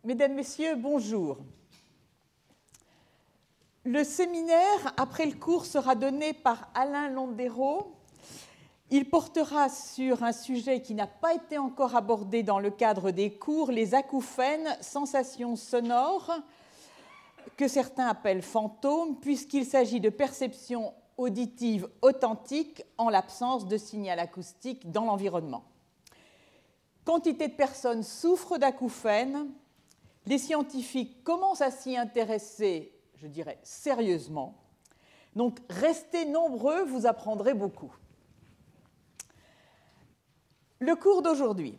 Mesdames, Messieurs, bonjour. Le séminaire, après le cours, sera donné par Alain Landero. Il portera sur un sujet qui n'a pas été encore abordé dans le cadre des cours, les acouphènes, sensations sonores, que certains appellent fantômes, puisqu'il s'agit de perceptions auditives authentiques en l'absence de signal acoustique dans l'environnement. Quantité de personnes souffrent d'acouphènes. Les scientifiques commencent à s'y intéresser, je dirais, sérieusement. Donc, restez nombreux, vous apprendrez beaucoup. Le cours d'aujourd'hui.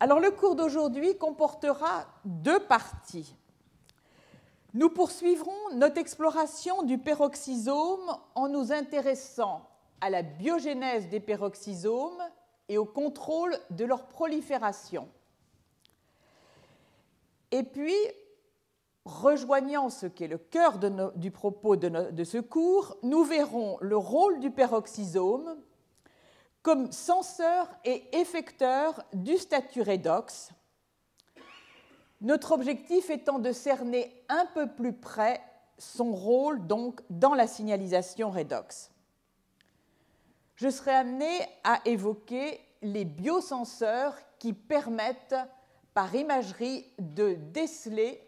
Alors, le cours d'aujourd'hui comportera deux parties. Nous poursuivrons notre exploration du peroxysome en nous intéressant à la biogénèse des peroxysomes et au contrôle de leur prolifération. Et puis, rejoignant ce qui est le cœur du propos de ce cours, nous verrons le rôle du peroxysome comme censeur et effecteur du statut redox, notre objectif étant de cerner un peu plus près son rôle donc dans la signalisation redox. Je serai amené à évoquer les biosenseurs qui permettent par imagerie de déceler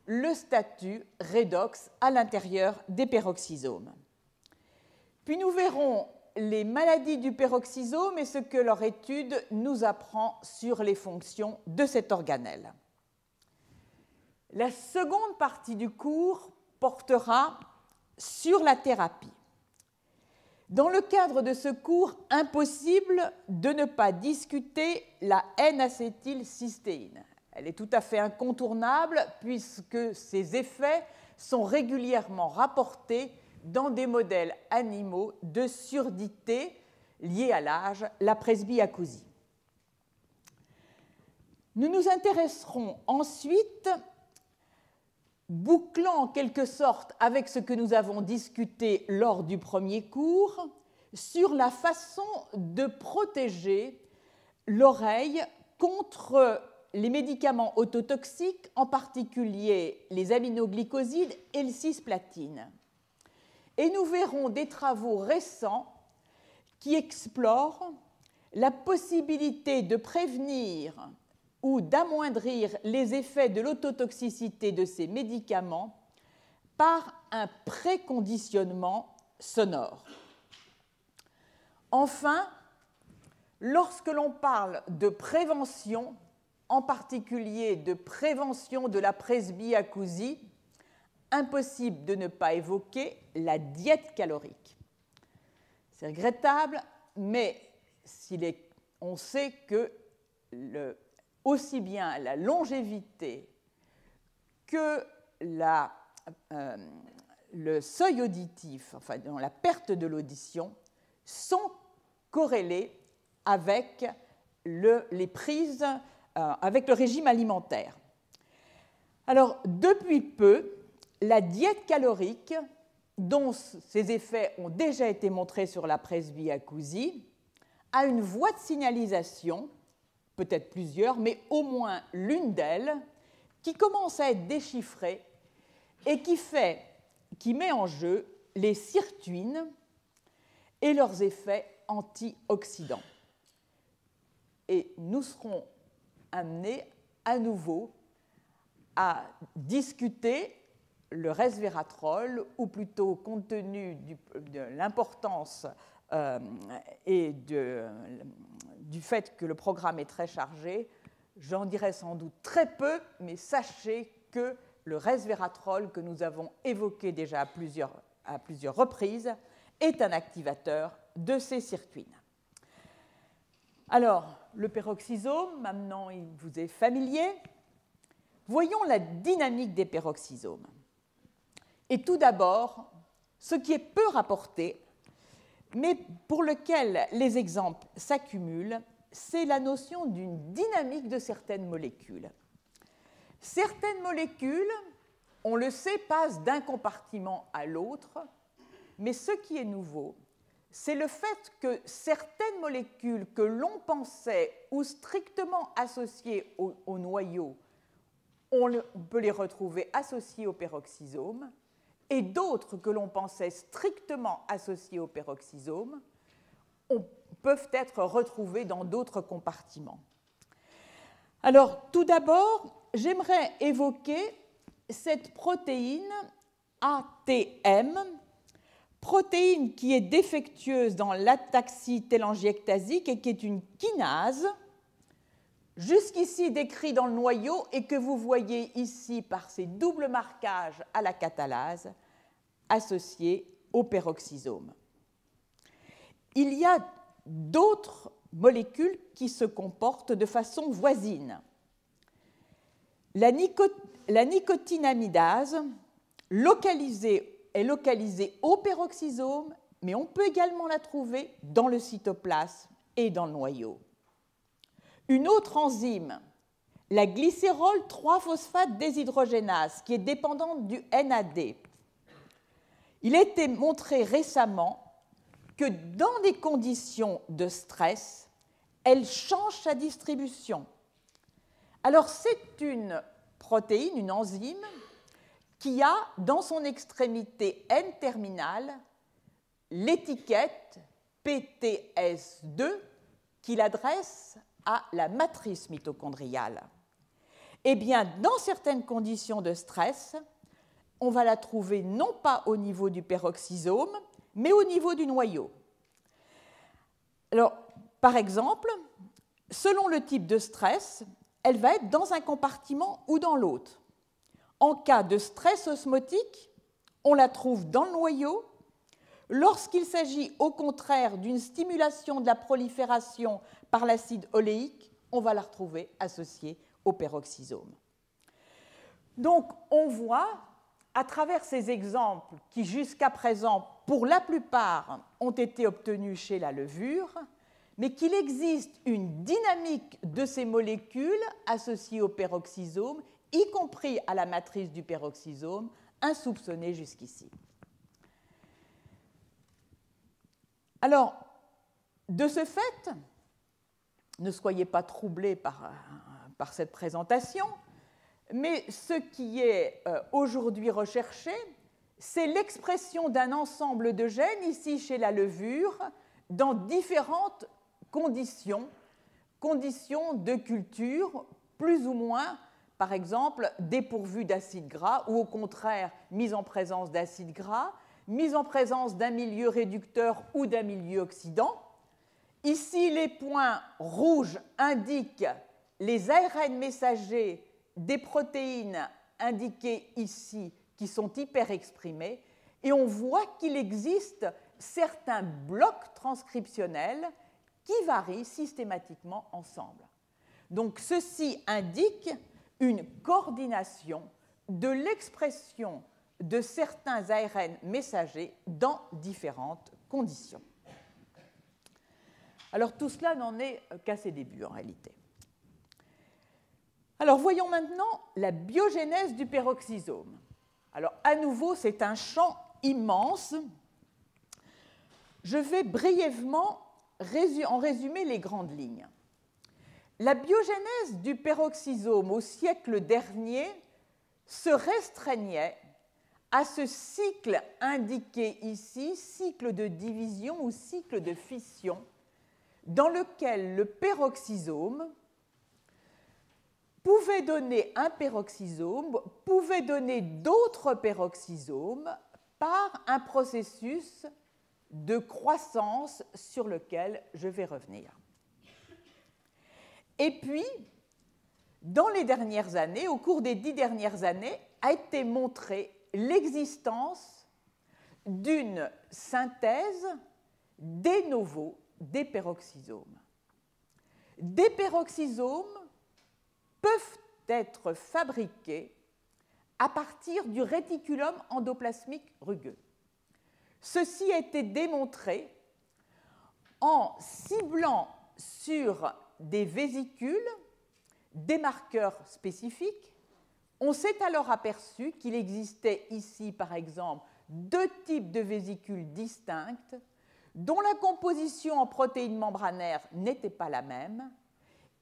le statut redox à l'intérieur des peroxysomes. Puis nous verrons les maladies du peroxysome et ce que leur étude nous apprend sur les fonctions de cet organelle. La seconde partie du cours portera sur la thérapie. Dans le cadre de ce cours, impossible de ne pas discuter la N-acétylcystéine. Elle est tout à fait incontournable puisque ses effets sont régulièrement rapportés dans des modèles animaux de surdité liés à l'âge, la presbyacousie. Nous nous intéresserons ensuite, bouclant en quelque sorte avec ce que nous avons discuté lors du premier cours, sur la façon de protéger l'oreille contre les médicaments ototoxiques, en particulier les aminoglycosides et le cisplatine. Et nous verrons des travaux récents qui explorent la possibilité de prévenir ou d'amoindrir les effets de l'ototoxicité de ces médicaments par un préconditionnement sonore. Enfin, lorsque l'on parle de prévention, en particulier de prévention de la presbyacousie, impossible de ne pas évoquer la diète calorique. C'est regrettable, mais on sait que aussi bien la longévité que le seuil auditif, enfin la perte de l'audition, sont corrélés avec les prises, avec le régime alimentaire. Alors, depuis peu, la diète calorique, dont ses effets ont déjà été montrés sur la presbyacousie, a une voie de signalisation, peut-être plusieurs, mais au moins l'une d'elles, qui commence à être déchiffrée et qui met en jeu les sirtuines et leurs effets antioxydants. Et nous serons amenés à nouveau à discuter le resveratrol, ou plutôt compte tenu de l'importance et du fait que le programme est très chargé, j'en dirai sans doute très peu, mais sachez que le resveratrol que nous avons évoqué déjà à plusieurs reprises est un activateur de ces sirtuines. Alors, le peroxysome, maintenant il vous est familier. Voyons la dynamique des peroxysomes. Et tout d'abord, ce qui est peu rapporté, mais pour lequel les exemples s'accumulent, c'est la notion d'une dynamique de certaines molécules. Certaines molécules, on le sait, passent d'un compartiment à l'autre, mais ce qui est nouveau, c'est le fait que certaines molécules que l'on pensait ou strictement associées au noyau on peut les retrouver associés au peroxysome, et d'autres que l'on pensait strictement associés au peroxysome peuvent être retrouvés dans d'autres compartiments. Alors, tout d'abord, j'aimerais évoquer cette protéine ATM, protéine qui est défectueuse dans l'ataxie télangiectasique et qui est une kinase, jusqu'ici décrit dans le noyau et que vous voyez ici par ces doubles marquages à la catalase associés au peroxysome. Il y a d'autres molécules qui se comportent de façon voisine. La nicotinamidase est localisée au peroxysome, mais on peut également la trouver dans le cytoplasme et dans le noyau. Une autre enzyme, la glycérol 3-phosphate déshydrogénase, qui est dépendante du NAD. Il a été montré récemment que dans des conditions de stress, elle change sa distribution. Alors, c'est une protéine, une enzyme, qui a dans son extrémité N-terminale l'étiquette PTS2 qui l'adresse à la matrice mitochondriale. Eh bien, dans certaines conditions de stress, on va la trouver non pas au niveau du peroxysome, mais au niveau du noyau. Alors, par exemple, selon le type de stress, elle va être dans un compartiment ou dans l'autre. En cas de stress osmotique, on la trouve dans le noyau. Lorsqu'il s'agit au contraire d'une stimulation de la prolifération par l'acide oléique, on va la retrouver associée au peroxysome. Donc, on voit, à travers ces exemples qui, jusqu'à présent, pour la plupart, ont été obtenus chez la levure, mais qu'il existe une dynamique de ces molécules associées au peroxysome, y compris à la matrice du peroxysome, insoupçonnée jusqu'ici. Alors, de ce fait, ne soyez pas troublés par cette présentation, mais ce qui est aujourd'hui recherché, c'est l'expression d'un ensemble de gènes, ici chez la levure, dans différentes conditions de culture, plus ou moins, par exemple, dépourvues d'acide gras, ou au contraire, mise en présence d'acide gras, mise en présence d'un milieu réducteur ou d'un milieu oxydant. Ici, les points rouges indiquent les ARN messagers des protéines indiquées ici qui sont hyperexprimés, et on voit qu'il existe certains blocs transcriptionnels qui varient systématiquement ensemble. Donc, ceci indique une coordination de l'expression de certains ARN messagers dans différentes conditions. Alors, tout cela n'en est qu'à ses débuts, en réalité. Alors, voyons maintenant la biogénèse du peroxysome. Alors, à nouveau, c'est un champ immense. Je vais brièvement en résumer les grandes lignes. La biogénèse du peroxysome au siècle dernier se restreignait à ce cycle indiqué ici, cycle de division ou cycle de fission, dans lequel le peroxysome pouvait donner un peroxysome, pouvait donner d'autres peroxysomes par un processus de croissance sur lequel je vais revenir. Et puis, dans les dernières années, au cours des 10 dernières années, a été montrée l'existence d'une synthèse de novo des peroxysomes. Des peroxysomes peuvent être fabriqués à partir du réticulum endoplasmique rugueux. Ceci a été démontré en ciblant sur des vésicules des marqueurs spécifiques. On s'est alors aperçu qu'il existait ici, par exemple, 2 types de vésicules distinctes dont la composition en protéines membranaires n'était pas la même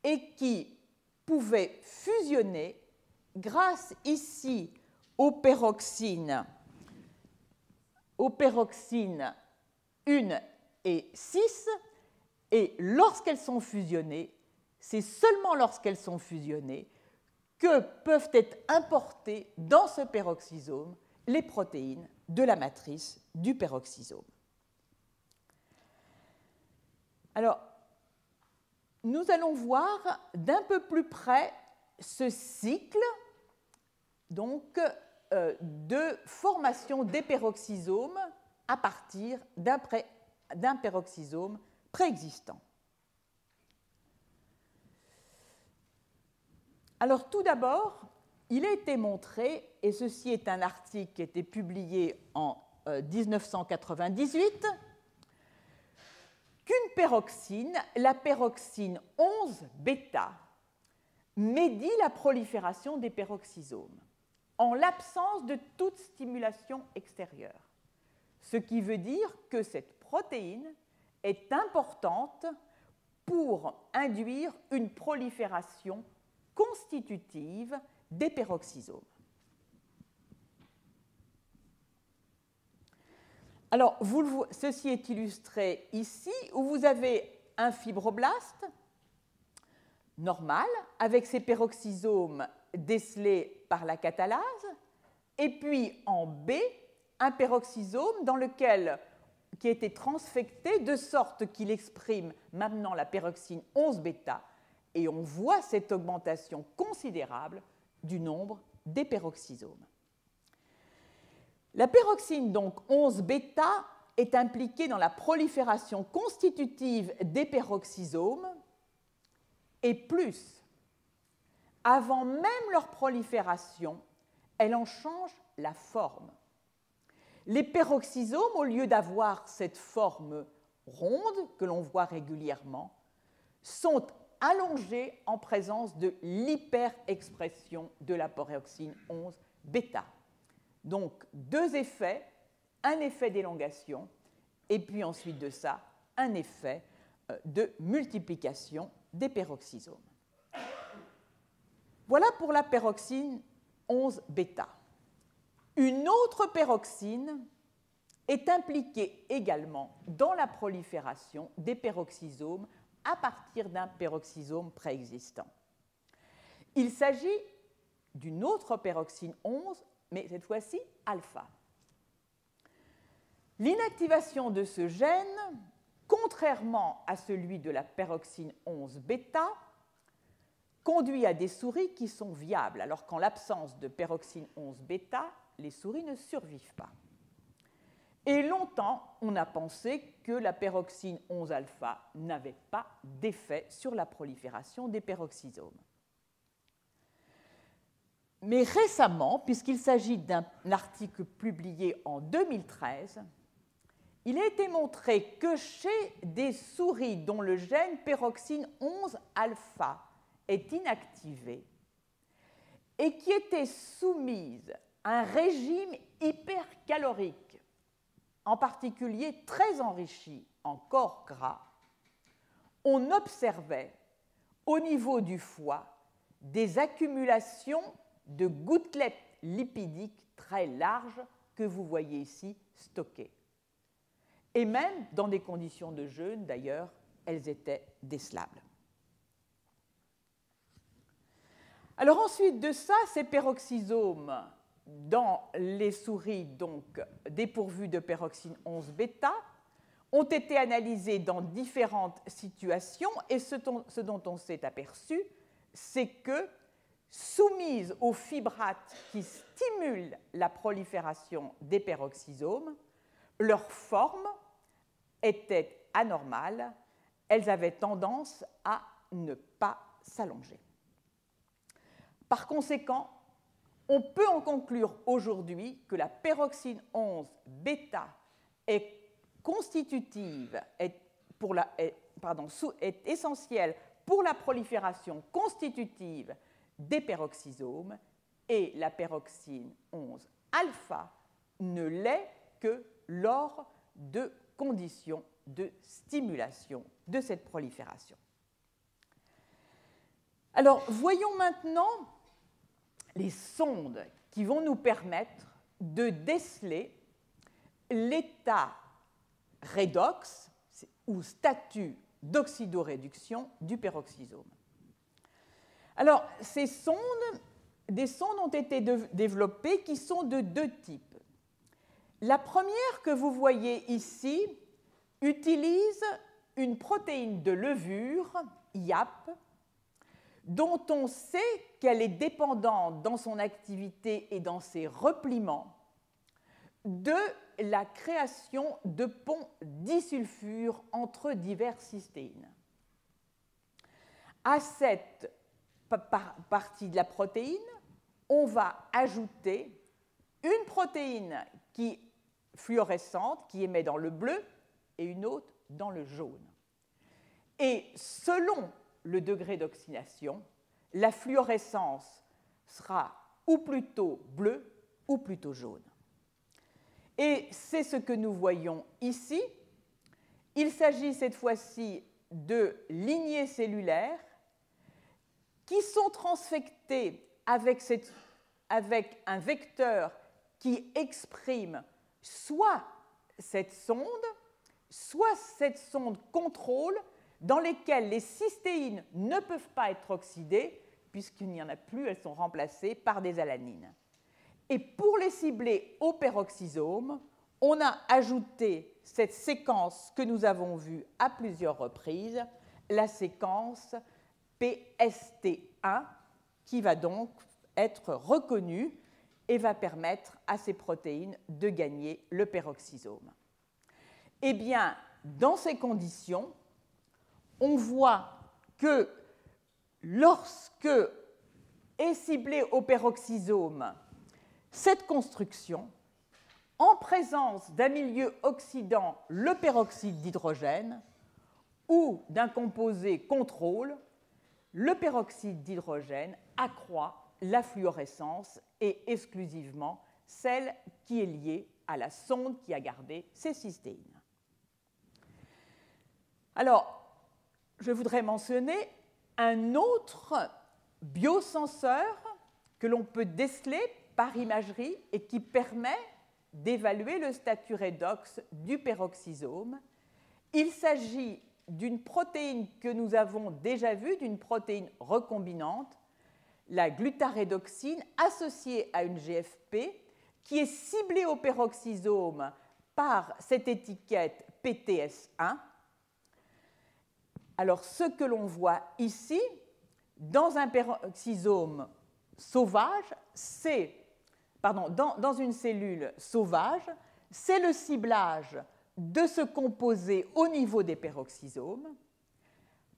et qui pouvaient fusionner grâce ici aux peroxynes 1 et 6, et lorsqu'elles sont fusionnées, c'est seulement lorsqu'elles sont fusionnées que peuvent être importées dans ce peroxysome les protéines de la matrice du peroxysome. Alors, nous allons voir d'un peu plus près ce cycle donc, de formation des peroxysomes à partir d'un peroxysome préexistant. Alors tout d'abord, il a été montré, et ceci est un article qui a été publié en 1998, qu'une peroxyne, la peroxyne 11-bêta, médit la prolifération des peroxysomes en l'absence de toute stimulation extérieure. Ce qui veut dire que cette protéine est importante pour induire une prolifération constitutive des peroxysomes. Alors, ceci est illustré ici, où vous avez un fibroblaste normal, avec ses peroxysomes décelés par la catalase, et puis en B, un peroxysome qui a été transfecté de sorte qu'il exprime maintenant la peroxyne 11-bêta, et on voit cette augmentation considérable du nombre des peroxysomes. La peroxyne, donc 11-bêta, est impliquée dans la prolifération constitutive des peroxysomes, et plus, avant même leur prolifération, elle en change la forme. Les peroxysomes, au lieu d'avoir cette forme ronde que l'on voit régulièrement, sont allongés en présence de l'hyperexpression de la peroxyne 11-bêta. Donc, deux effets, un effet d'élongation et puis ensuite de ça, un effet de multiplication des peroxysomes. Voilà pour la peroxyne 11-bêta. Une autre peroxyne est impliquée également dans la prolifération des peroxysomes à partir d'un peroxysome préexistant. Il s'agit d'une autre peroxyne 11, mais cette fois-ci alpha. L'inactivation de ce gène, contrairement à celui de la peroxyne 11-bêta, conduit à des souris qui sont viables, alors qu'en l'absence de peroxyne 11-bêta, les souris ne survivent pas. Et longtemps, on a pensé que la peroxyne 11-alpha n'avait pas d'effet sur la prolifération des peroxysomes. Mais récemment, puisqu'il s'agit d'un article publié en 2013, il a été montré que chez des souris dont le gène peroxyne 11-alpha est inactivé et qui étaient soumises à un régime hypercalorique, en particulier très enrichi en corps gras, on observait au niveau du foie des accumulations de gouttelettes lipidiques très larges que vous voyez ici stockées. Et même dans des conditions de jeûne, d'ailleurs, elles étaient décelables. Alors ensuite de ça, ces peroxysomes dans les souris donc dépourvues de peroxyne 11-bêta ont été analysés dans différentes situations et ce dont on s'est aperçu, c'est que soumises aux fibrates qui stimulent la prolifération des peroxysomes, leur forme était anormale, elles avaient tendance à ne pas s'allonger. Par conséquent, on peut en conclure aujourd'hui que la peroxyne 11-bêta est constitutive, est essentielle pour la prolifération constitutive des peroxysomes et la peroxyne 11-alpha ne l'est que lors de conditions de stimulation de cette prolifération. Alors, voyons maintenant les sondes qui vont nous permettre de déceler l'état redox ou statut d'oxydoréduction du peroxysome. Alors, des sondes ont été développées qui sont de deux types. La première que vous voyez ici utilise une protéine de levure, IAP, dont on sait qu'elle est dépendante dans son activité et dans ses repliements de la création de ponts disulfures entre diverses cystéines. À cette partie de la protéine, on va ajouter une protéine fluorescente qui émet dans le bleu et une autre dans le jaune. Et selon le degré d'oxydation, la fluorescence sera ou plutôt bleue ou plutôt jaune. Et c'est ce que nous voyons ici. Il s'agit cette fois-ci de lignées cellulaires qui sont transfectées avec un vecteur qui exprime soit cette sonde contrôle dans lesquelles les cystéines ne peuvent pas être oxydées, puisqu'il n'y en a plus, elles sont remplacées par des alanines. Et pour les cibler au peroxysome, on a ajouté cette séquence que nous avons vue à plusieurs reprises, la séquence PST1, qui va donc être reconnue et va permettre à ces protéines de gagner le peroxysome. Eh bien, dans ces conditions, on voit que lorsque est ciblée au peroxysome cette construction, en présence d'un milieu oxydant le peroxyde d'hydrogène ou d'un composé contrôle, le peroxyde d'hydrogène accroît la fluorescence et exclusivement celle qui est liée à la sonde qui a gardé ces cystéines. Alors, je voudrais mentionner un autre biosenseur que l'on peut déceler par imagerie et qui permet d'évaluer le statut redox du peroxysome. Il s'agit d'une protéine que nous avons déjà vue, d'une protéine recombinante, la glutarédoxine associée à une GFP, qui est ciblée au peroxysome par cette étiquette PTS1. Alors, ce que l'on voit ici, dans un peroxysome sauvage, dans une cellule sauvage, c'est le ciblage de ce composé au niveau des peroxysomes.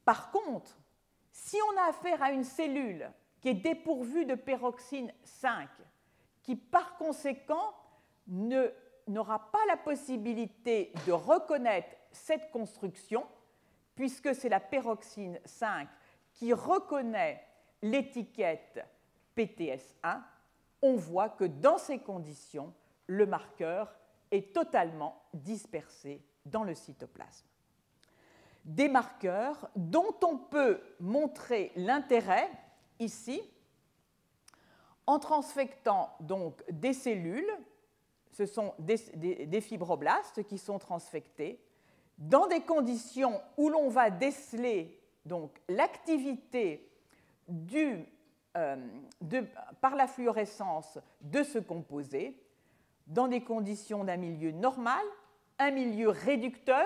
Par contre, si on a affaire à une cellule qui est dépourvue de peroxyne 5, qui par conséquent n'aura pas la possibilité de reconnaître cette construction, puisque c'est la peroxyne 5 qui reconnaît l'étiquette PTS1, on voit que dans ces conditions, le marqueur est totalement dispersé dans le cytoplasme. Des marqueurs dont on peut montrer l'intérêt ici en transfectant donc des cellules, ce sont des fibroblastes qui sont transfectés, dans des conditions où l'on va déceler donc l'activité par la fluorescence de ce composé, dans des conditions d'un milieu normal, un milieu réducteur,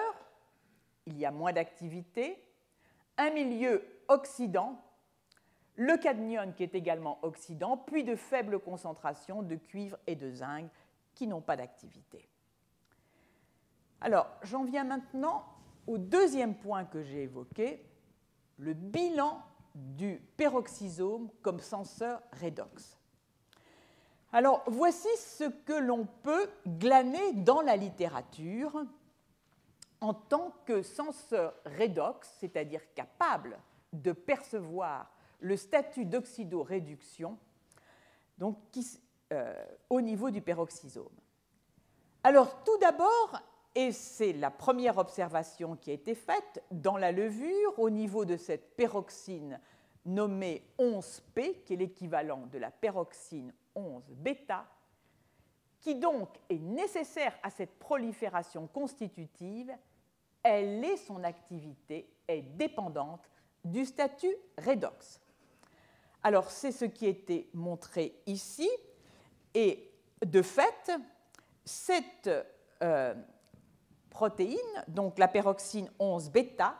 il y a moins d'activité, un milieu oxydant, le cadmium qui est également oxydant, puis de faibles concentrations de cuivre et de zinc qui n'ont pas d'activité. Alors, j'en viens maintenant au deuxième point que j'ai évoqué, le bilan du peroxysome comme senseur redox. Alors, voici ce que l'on peut glaner dans la littérature en tant que senseur redox, c'est-à-dire capable de percevoir le statut d'oxydoréduction donc, au niveau du peroxysome. Alors, tout d'abord, et c'est la première observation qui a été faite dans la levure au niveau de cette peroxyne nommée 11P, qui est l'équivalent de la peroxyne 11-bêta, qui donc est nécessaire à cette prolifération constitutive. Son activité est dépendante du statut redox. Alors, c'est ce qui a été montré ici, et de fait, cette protéine, donc la peroxyne 11-bêta,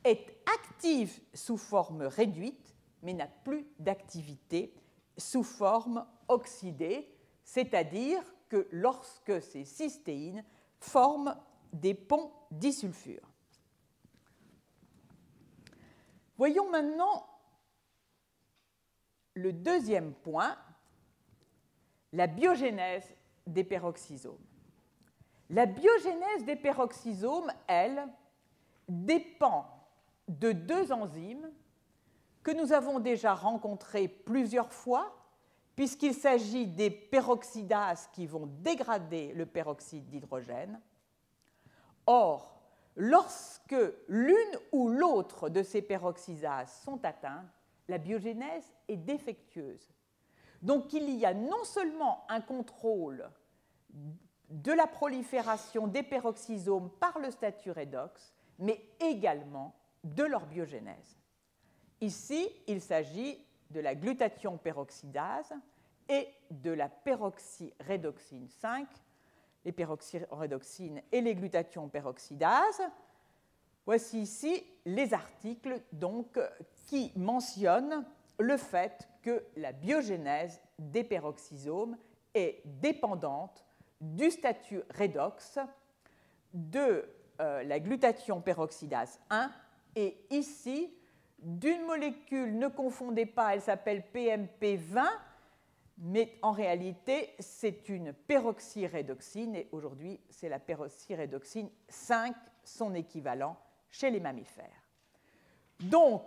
est active sous forme réduite, mais n'a plus d'activité sous forme oxydée, c'est-à-dire que lorsque ces cystéines forment des ponts disulfures. Voyons maintenant le deuxième point, la biogénèse des peroxysomes. La biogénèse des peroxysomes, elle, dépend de deux enzymes que nous avons déjà rencontrées plusieurs fois, puisqu'il s'agit des peroxydases qui vont dégrader le peroxyde d'hydrogène. Or, lorsque l'une ou l'autre de ces peroxydases sont atteintes, la biogénèse est défectueuse. Donc, il y a non seulement un contrôle de la prolifération des peroxysomes par le statut redox, mais également de leur biogénèse. Ici, il s'agit de la glutathion peroxydase et de la peroxyrédoxine 5, les peroxyrédoxines et les glutathions peroxydases. Voici ici les articles donc, qui mentionnent le fait que la biogénèse des peroxysomes est dépendante du statut redox de la glutathion peroxydase 1 et ici d'une molécule, ne confondez pas, elle s'appelle PMP20, mais en réalité c'est une peroxyrédoxine et aujourd'hui c'est la peroxyrédoxine 5, son équivalent chez les mammifères. Donc,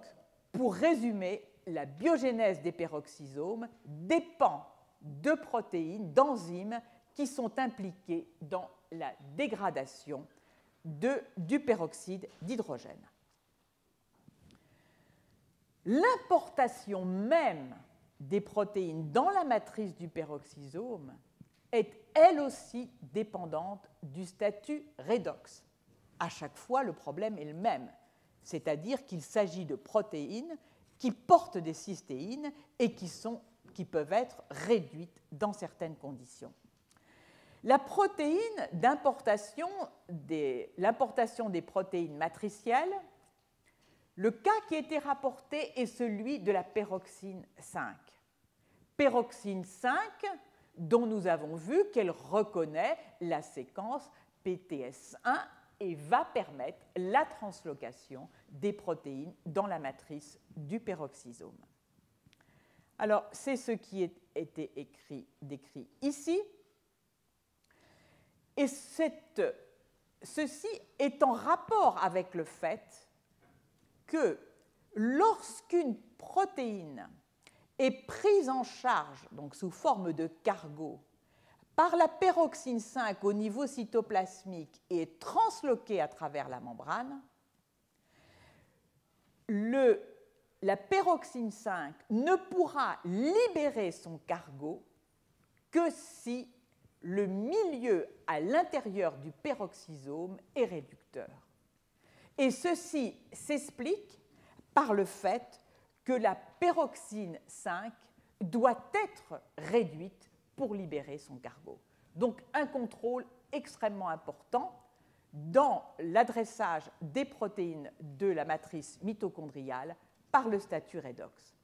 pour résumer, la biogénèse des peroxysomes dépend de protéines, d'enzymes qui sont impliquées dans la dégradation du peroxyde d'hydrogène. L'importation même des protéines dans la matrice du peroxysome est elle aussi dépendante du statut redox. À chaque fois, le problème est le même, c'est-à-dire qu'il s'agit de protéines qui portent des cystéines et qui peuvent être réduites dans certaines conditions. La protéine d'importation, l'importation des protéines matricielles, le cas qui a été rapporté est celui de la peroxyne 5. Peroxyne 5, dont nous avons vu qu'elle reconnaît la séquence PTS1 et va permettre la translocation des protéines dans la matrice du peroxysome. Alors, c'est ce qui a été décrit ici. Et ceci est en rapport avec le fait que lorsqu'une protéine est prise en charge, donc sous forme de cargo, par la peroxyne 5 au niveau cytoplasmique et est transloquée à travers la membrane, la peroxyne 5 ne pourra libérer son cargo que si le milieu à l'intérieur du peroxysome est réducteur. Et ceci s'explique par le fait que la peroxyne 5 doit être réduite pour libérer son cargo. Donc un contrôle extrêmement important dans l'adressage des protéines de la matrice mitochondriale par le statut redox.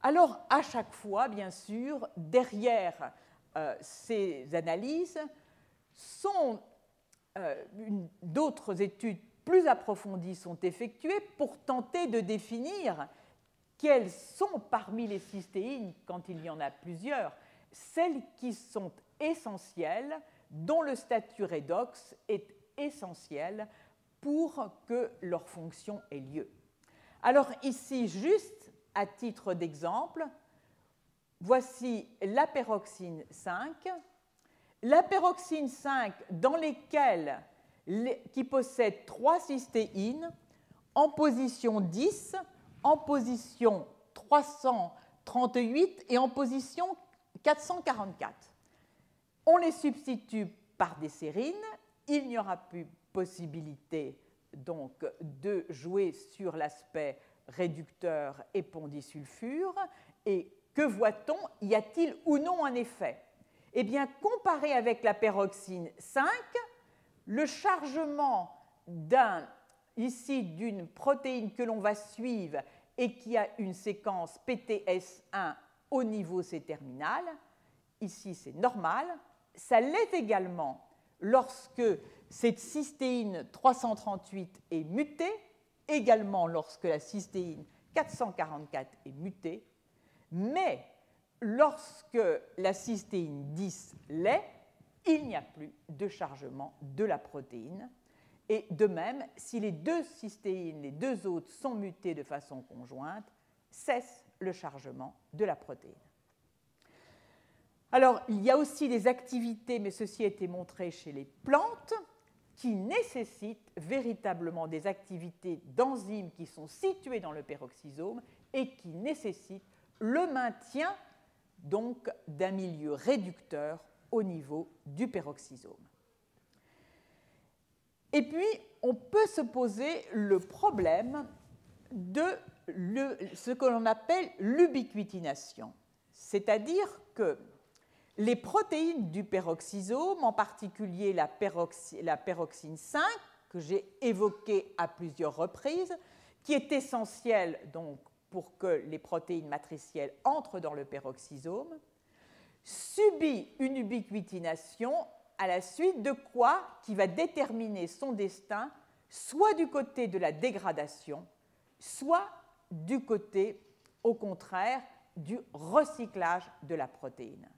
Alors à chaque fois, bien sûr, derrière ces analyses d'autres études plus approfondies sont effectuées pour tenter de définir quelles sont parmi les cystéines, quand il y en a plusieurs, celles qui sont essentielles, dont le statut redox est essentiel pour que leur fonction ait lieu. Alors ici, juste à titre d'exemple, voici la peroxyne 5. La peroxyne 5 dans lesquelles qui possède 3 cystéines en position 10 en position 338 et en position 444. On les substitue par des sérines. Il n'y aura plus possibilité donc de jouer sur l'aspect réducteur et pondisulfure. Et que voit-on? Y a-t-il ou non un effet? Eh bien, comparé avec la peroxyne 5, le chargement ici d'une protéine que l'on va suivre et qui a une séquence PTS1 au niveau C-terminal, ici c'est normal, ça l'est également lorsque cette cystéine 338 est mutée, également lorsque la cystéine 444 est mutée, mais lorsque la cystéine 10 l'est, il n'y a plus de chargement de la protéine. Et de même, si les deux cystéines, les deux autres, sont mutées de façon conjointe, cesse le chargement de la protéine. Alors, il y a aussi des activités, mais ceci a été montré chez les plantes, qui nécessitent véritablement des activités d'enzymes qui sont situées dans le peroxysome et qui nécessitent le maintien donc d'un milieu réducteur au niveau du peroxysome. Et puis, on peut se poser le problème de ce que l'on appelle l'ubiquitination, c'est-à-dire que les protéines du peroxysome, en particulier la peroxyne 5, que j'ai évoquée à plusieurs reprises, qui est essentielle donc pour que les protéines matricielles entrent dans le peroxysome, subit une ubiquitination à la suite de quoi qui va déterminer son destin, soit du côté de la dégradation, soit du côté, au contraire, du recyclage de la protéine.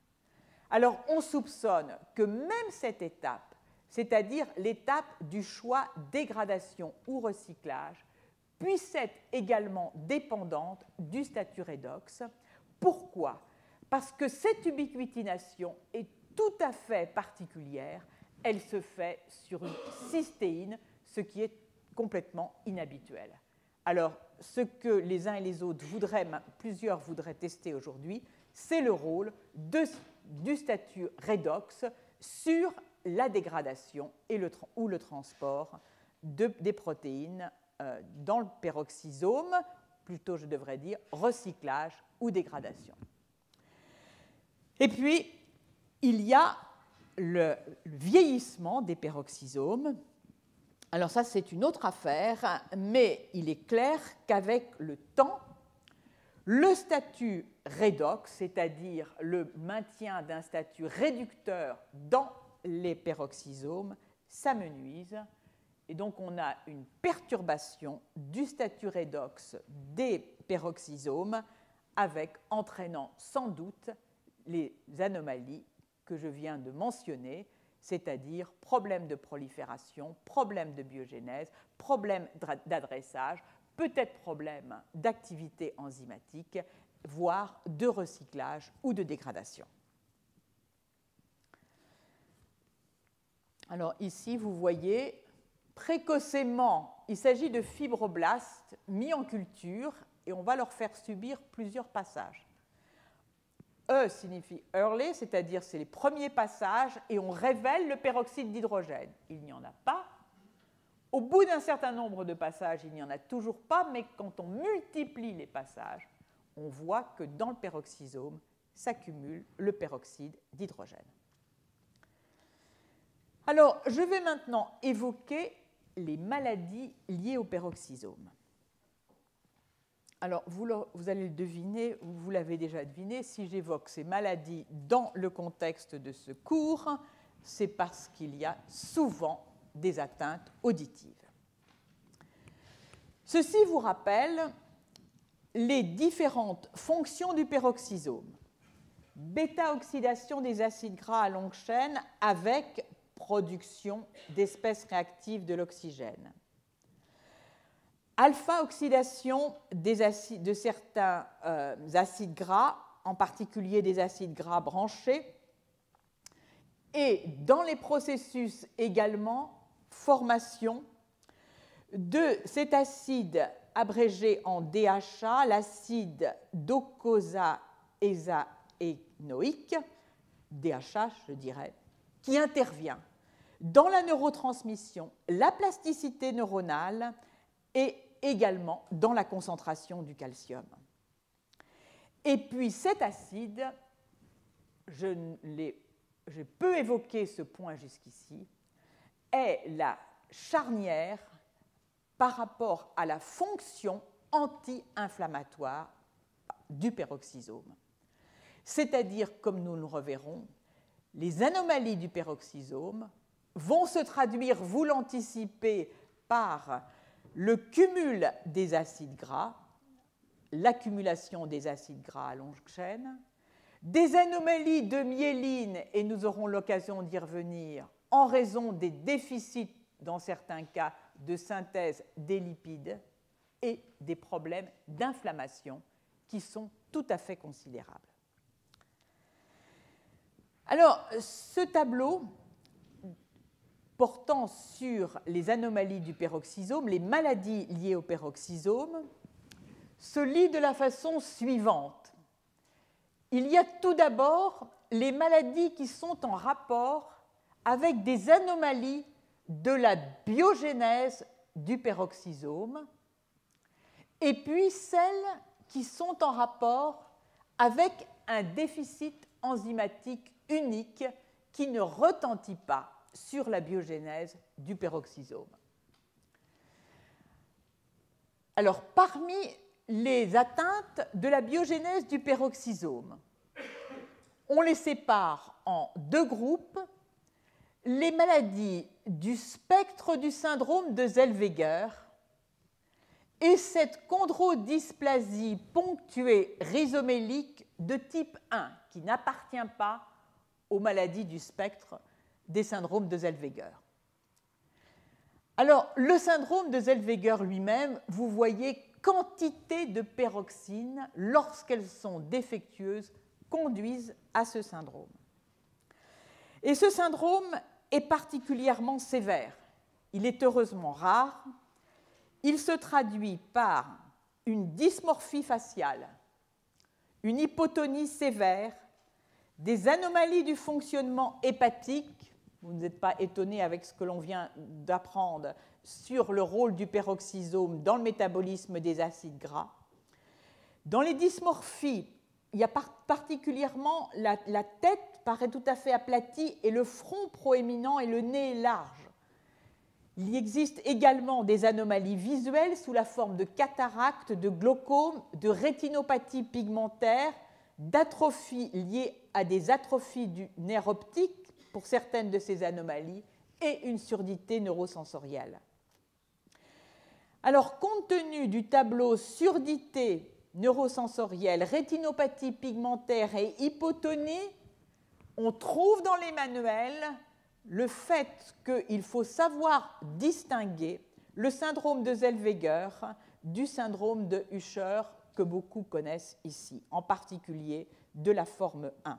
Alors, on soupçonne que même cette étape, c'est-à-dire l'étape du choix dégradation ou recyclage, puisse être également dépendante du statut redox. Pourquoi? Parce que cette ubiquitination est tout à fait particulière. Elle se fait sur une cystéine, ce qui est complètement inhabituel. Alors, ce que les uns et les autres plusieurs voudraient tester aujourd'hui, c'est le rôle du statut redox sur la dégradation ou le transport des protéines dans le peroxysome, plutôt je devrais dire recyclage ou dégradation. Et puis, il y a le vieillissement des peroxysomes. Alors ça, c'est une autre affaire, mais il est clair qu'avec le temps, le statut redox, c'est-à-dire le maintien d'un statut réducteur dans les peroxysomes, s'amenuise. Et donc, on a une perturbation du statut redox des peroxysomes, entraînant sans doute les anomalies que je viens de mentionner, c'est-à-dire problèmes de prolifération, problèmes de biogénèse, problèmes d'adressage, peut-être problèmes d'activité enzymatique, voire de recyclage ou de dégradation. Alors ici, vous voyez, précocement, il s'agit de fibroblastes mis en culture et on va leur faire subir plusieurs passages. E signifie early, c'est-à-dire c'est les premiers passages et on révèle le peroxyde d'hydrogène. Il n'y en a pas. Au bout d'un certain nombre de passages, il n'y en a toujours pas, mais quand on multiplie les passages, on voit que dans le peroxysome s'accumule le peroxyde d'hydrogène. Alors, je vais maintenant évoquer les maladies liées au peroxysome. Alors, vous allez le deviner, ou vous l'avez déjà deviné, si j'évoque ces maladies dans le contexte de ce cours, c'est parce qu'il y a souvent des atteintes auditives. Ceci vous rappelle les différentes fonctions du peroxysome. Bêta-oxydation des acides gras à longue chaîne avec production d'espèces réactives de l'oxygène. Alpha-oxydation de certains acides gras, en particulier des acides gras branchés, et dans les processus également, formation de cet acide abrégé en DHA, l'acide docosahexaénoïque, DHA, je dirais, qui intervient dans la neurotransmission, la plasticité neuronale et également dans la concentration du calcium. Et puis cet acide, je peux évoquer ce point jusqu'ici, est la charnière par rapport à la fonction anti-inflammatoire du peroxysome. C'est-à-dire, comme nous le reverrons, les anomalies du peroxysome vont se traduire, vous l'anticipez, par le cumul des acides gras, l'accumulation des acides gras à longue chaîne, des anomalies de myéline, et nous aurons l'occasion d'y revenir, en raison des déficits, dans certains cas, de synthèse des lipides, et des problèmes d'inflammation qui sont tout à fait considérables. Alors, ce tableau portant sur les anomalies du peroxysome, les maladies liées au peroxysome, se lit de la façon suivante. Il y a tout d'abord les maladies qui sont en rapport avec des anomalies de la biogénèse du peroxysome, et puis celles qui sont en rapport avec un déficit enzymatique unique qui ne retentit pas sur la biogénèse du peroxysome. Alors, parmi les atteintes de la biogénèse du peroxysome, on les sépare en deux groupes: les maladies du spectre du syndrome de Zellweger et cette chondrodysplasie ponctuée rhizomélique de type 1, qui n'appartient pas aux maladies du spectre des syndromes de Zellweger. Alors, le syndrome de Zellweger lui-même, vous voyez, quantité de peroxines, lorsqu'elles sont défectueuses, conduisent à ce syndrome. Et ce syndrome est particulièrement sévère. Il est heureusement rare. Il se traduit par une dysmorphie faciale, une hypotonie sévère, des anomalies du fonctionnement hépatique. Vous n'êtes pas étonné avec ce que l'on vient d'apprendre sur le rôle du peroxysome dans le métabolisme des acides gras. Dans les dysmorphies, il y a particulièrement la tête paraît tout à fait aplatie et le front proéminent et le nez large. Il existe également des anomalies visuelles sous la forme de cataractes, de glaucome, de rétinopathie pigmentaire, d'atrophies liées à des atrophies du nerf optique pour certaines de ces anomalies et une surdité neurosensorielle. Alors, compte tenu du tableau surdité neurosensorielle, rétinopathie pigmentaire et hypotonie, on trouve dans les manuels le fait qu'il faut savoir distinguer le syndrome de Zellweger du syndrome de Usher que beaucoup connaissent ici, en particulier de la forme 1.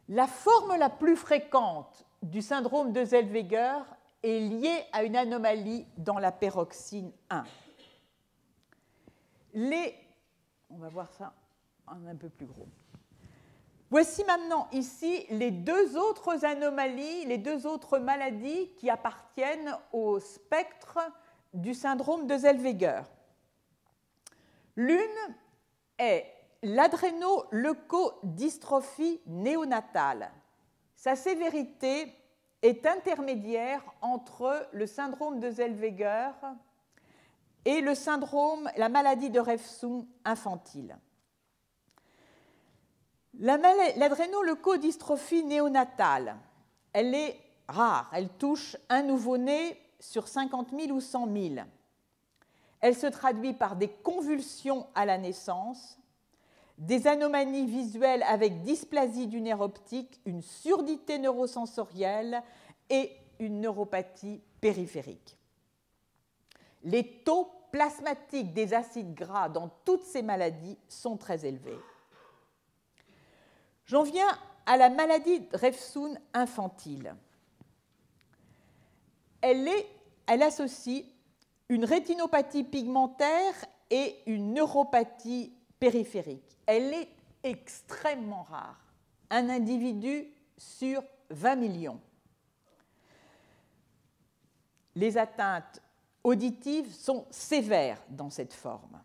La forme la plus fréquente du syndrome de Zellweger est liée à une anomalie dans la peroxine 1. On va voir ça en un peu plus gros. Voici maintenant ici les deux autres anomalies, les deux autres maladies qui appartiennent au spectre du syndrome de Zellweger. L'une est l'adrénoleukodystrophie néonatale. Sa sévérité est intermédiaire entre le syndrome de Zellweger et la maladie de Refsum infantile. L'adrénoleukodystrophie néonatale, elle est rare, elle touche un nouveau-né sur 50 000 ou 100 000. Elle se traduit par des convulsions à la naissance, des anomalies visuelles avec dysplasie du nerf optique, une surdité neurosensorielle et une neuropathie périphérique. Les taux plasmatiques des acides gras dans toutes ces maladies sont très élevés. J'en viens à la maladie de Refsum infantile. Elle associe une rétinopathie pigmentaire et une neuropathie périphérique. Elle est extrêmement rare. Un individu sur 20 millions. Les atteintes auditives sont sévères dans cette forme.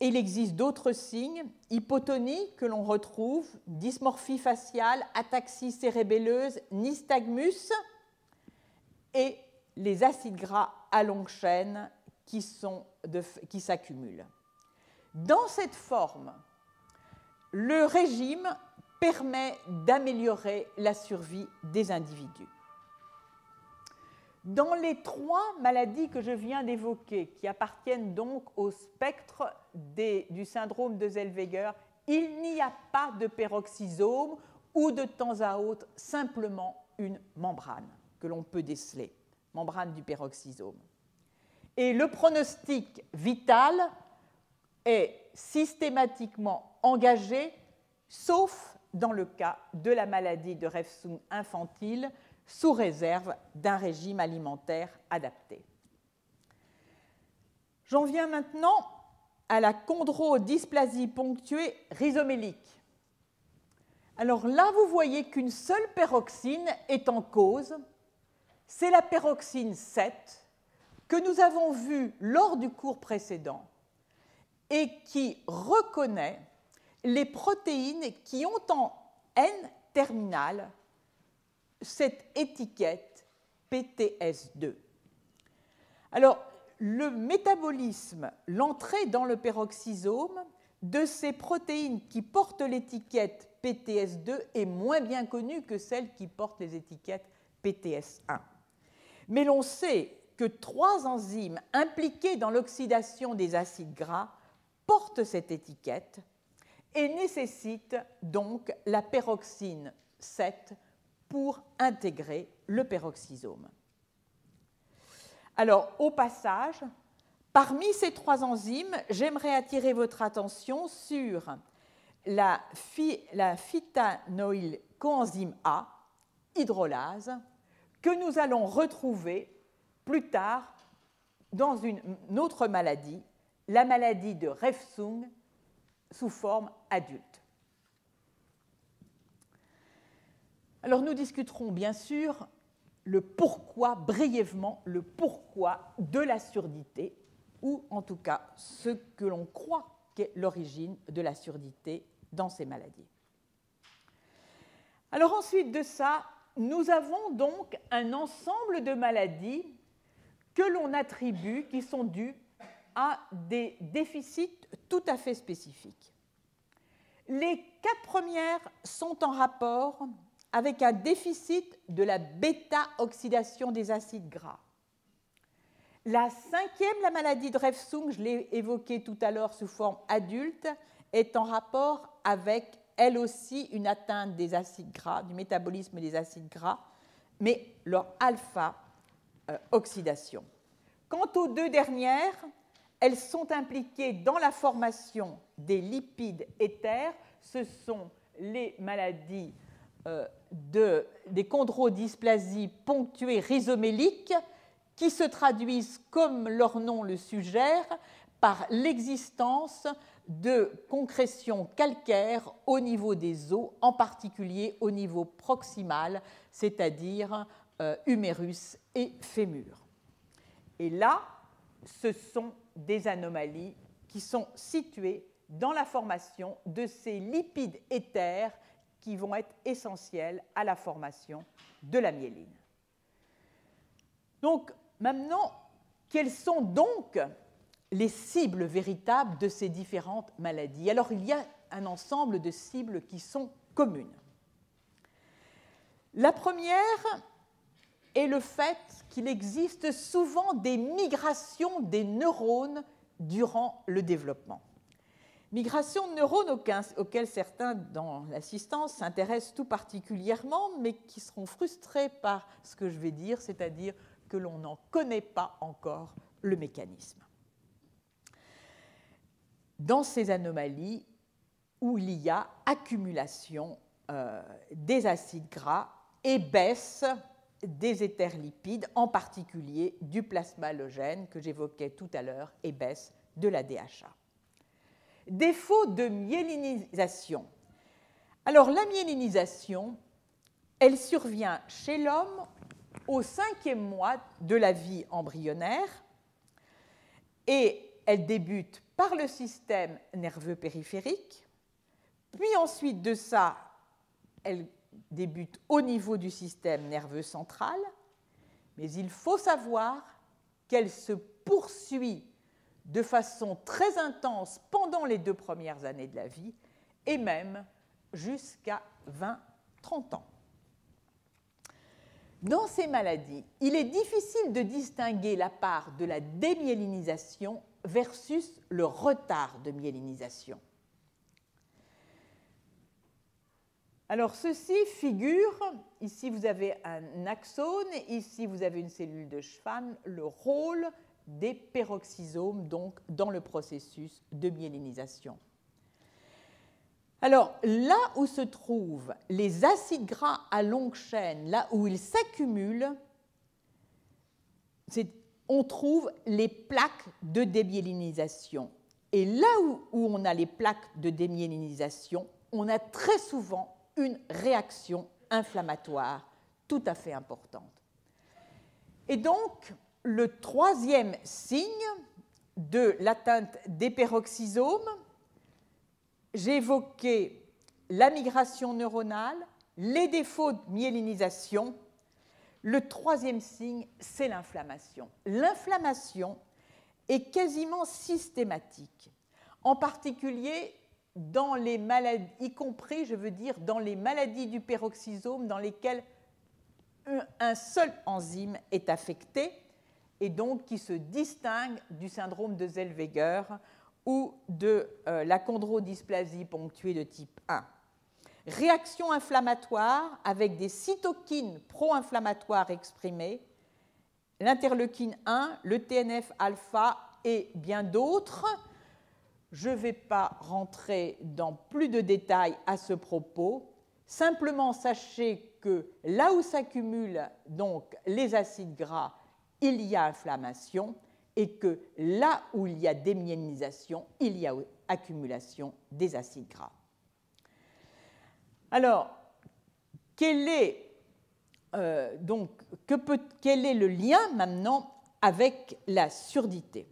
Et il existe d'autres signes, hypotonie que l'on retrouve, dysmorphie faciale, ataxie cérébelleuse, nystagmus et les acides gras à longue chaîne qui s'accumulent. Dans cette forme, le régime permet d'améliorer la survie des individus. Dans les 3 maladies que je viens d'évoquer, qui appartiennent donc au spectre du syndrome de Zellweger, il n'y a pas de peroxysome ou de temps à autre simplement une membrane que l'on peut déceler, membrane du peroxysome. Et le pronostic vital est systématiquement engagé, sauf dans le cas de la maladie de Refsum infantile, sous réserve d'un régime alimentaire adapté. J'en viens maintenant à la chondrodysplasie ponctuée rhizomélique. Alors là, vous voyez qu'une seule peroxyne est en cause, c'est la peroxyne 7 que nous avons vue lors du cours précédent et qui reconnaît les protéines qui ont en N terminale cette étiquette PTS2. Alors, le métabolisme, l'entrée dans le peroxysome de ces protéines qui portent l'étiquette PTS2 est moins bien connue que celles qui portent les étiquettes PTS1. Mais l'on sait que 3 enzymes impliquées dans l'oxydation des acides gras portent cette étiquette et nécessitent donc la peroxyne 7 pour intégrer le peroxysome. Alors, au passage, parmi ces 3 enzymes, j'aimerais attirer votre attention sur la phytanoïl coenzyme A, hydrolase, que nous allons retrouver plus tard dans une autre maladie, la maladie de Refsum sous forme adulte. Alors nous discuterons bien sûr brièvement le pourquoi de la surdité, ou en tout cas ce que l'on croit qu'est l'origine de la surdité dans ces maladies. Alors ensuite de ça, nous avons donc un ensemble de maladies que l'on attribue, qui sont dues à des déficits tout à fait spécifiques. Les 4 premières sont en rapport avec un déficit de la bêta-oxydation des acides gras. La 5e, la maladie de Refsum, je l'ai évoquée tout à l'heure sous forme adulte, est en rapport avec, elle aussi, une atteinte des acides gras, du métabolisme des acides gras, mais leur alpha-oxydation. Quant aux 2 dernières, elles sont impliquées dans la formation des lipides éthers. Ce sont les maladies des chondrodysplasies ponctuées rhizoméliques qui se traduisent, comme leur nom le suggère, par l'existence de concrétions calcaires au niveau des os, en particulier au niveau proximal, c'est-à-dire humérus et fémur. Et là, ce sont des anomalies qui sont situées dans la formation de ces lipides éthers qui vont être essentiels à la formation de la myéline. Donc, maintenant, quelles sont donc les cibles véritables de ces différentes maladies? Alors, il y a un ensemble de cibles qui sont communes. La première est le fait qu'il existe souvent des migrations des neurones durant le développement. Migration de neurones auxquelles certains dans l'assistance s'intéressent tout particulièrement, mais qui seront frustrés par ce que je vais dire, c'est-à-dire que l'on n'en connaît pas encore le mécanisme. Dans ces anomalies où il y a accumulation des acides gras et baisse des éthers lipides, en particulier du plasma halogène que j'évoquais tout à l'heure et baisse de la DHA. Défaut de myélinisation. Alors la myélinisation, elle survient chez l'homme au 5e mois de la vie embryonnaire et elle débute par le système nerveux périphérique, puis ensuite de ça, elle débute au niveau du système nerveux central, mais il faut savoir qu'elle se poursuit de façon très intense pendant les 2 premières années de la vie et même jusqu'à 20-30 ans. Dans ces maladies, il est difficile de distinguer la part de la démyélinisation versus le retard de myélinisation. Alors, ceci figure, ici vous avez un axone, ici vous avez une cellule de Schwann, le rôle des peroxysomes donc, dans le processus de myélinisation. Alors, là où se trouvent les acides gras à longue chaîne, là où ils s'accumulent, on trouve les plaques de démyélinisation. Et là où on a les plaques de démyélinisation, on a très souvent une réaction inflammatoire tout à fait importante. Et donc, le 3e signe de l'atteinte des peroxysomes, j'ai évoqué la migration neuronale, les défauts de myélinisation. Le 3e signe, c'est l'inflammation. L'inflammation est quasiment systématique, en particulier dans les maladies, y compris, je veux dire, dans les maladies du peroxysome dans lesquelles un seul enzyme est affecté et donc qui se distingue du syndrome de Zellweger ou de la chondrodysplasie ponctuée de type 1. Réaction inflammatoire avec des cytokines pro-inflammatoires exprimées, l'interleukine 1, le TNF-alpha et bien d'autres. Je ne vais pas rentrer dans plus de détails à ce propos. Simplement, sachez que là où s'accumulent donc les acides gras, il y a inflammation et que là où il y a démyélinisation, il y a accumulation des acides gras. Alors, quel est le lien maintenant avec la surdité?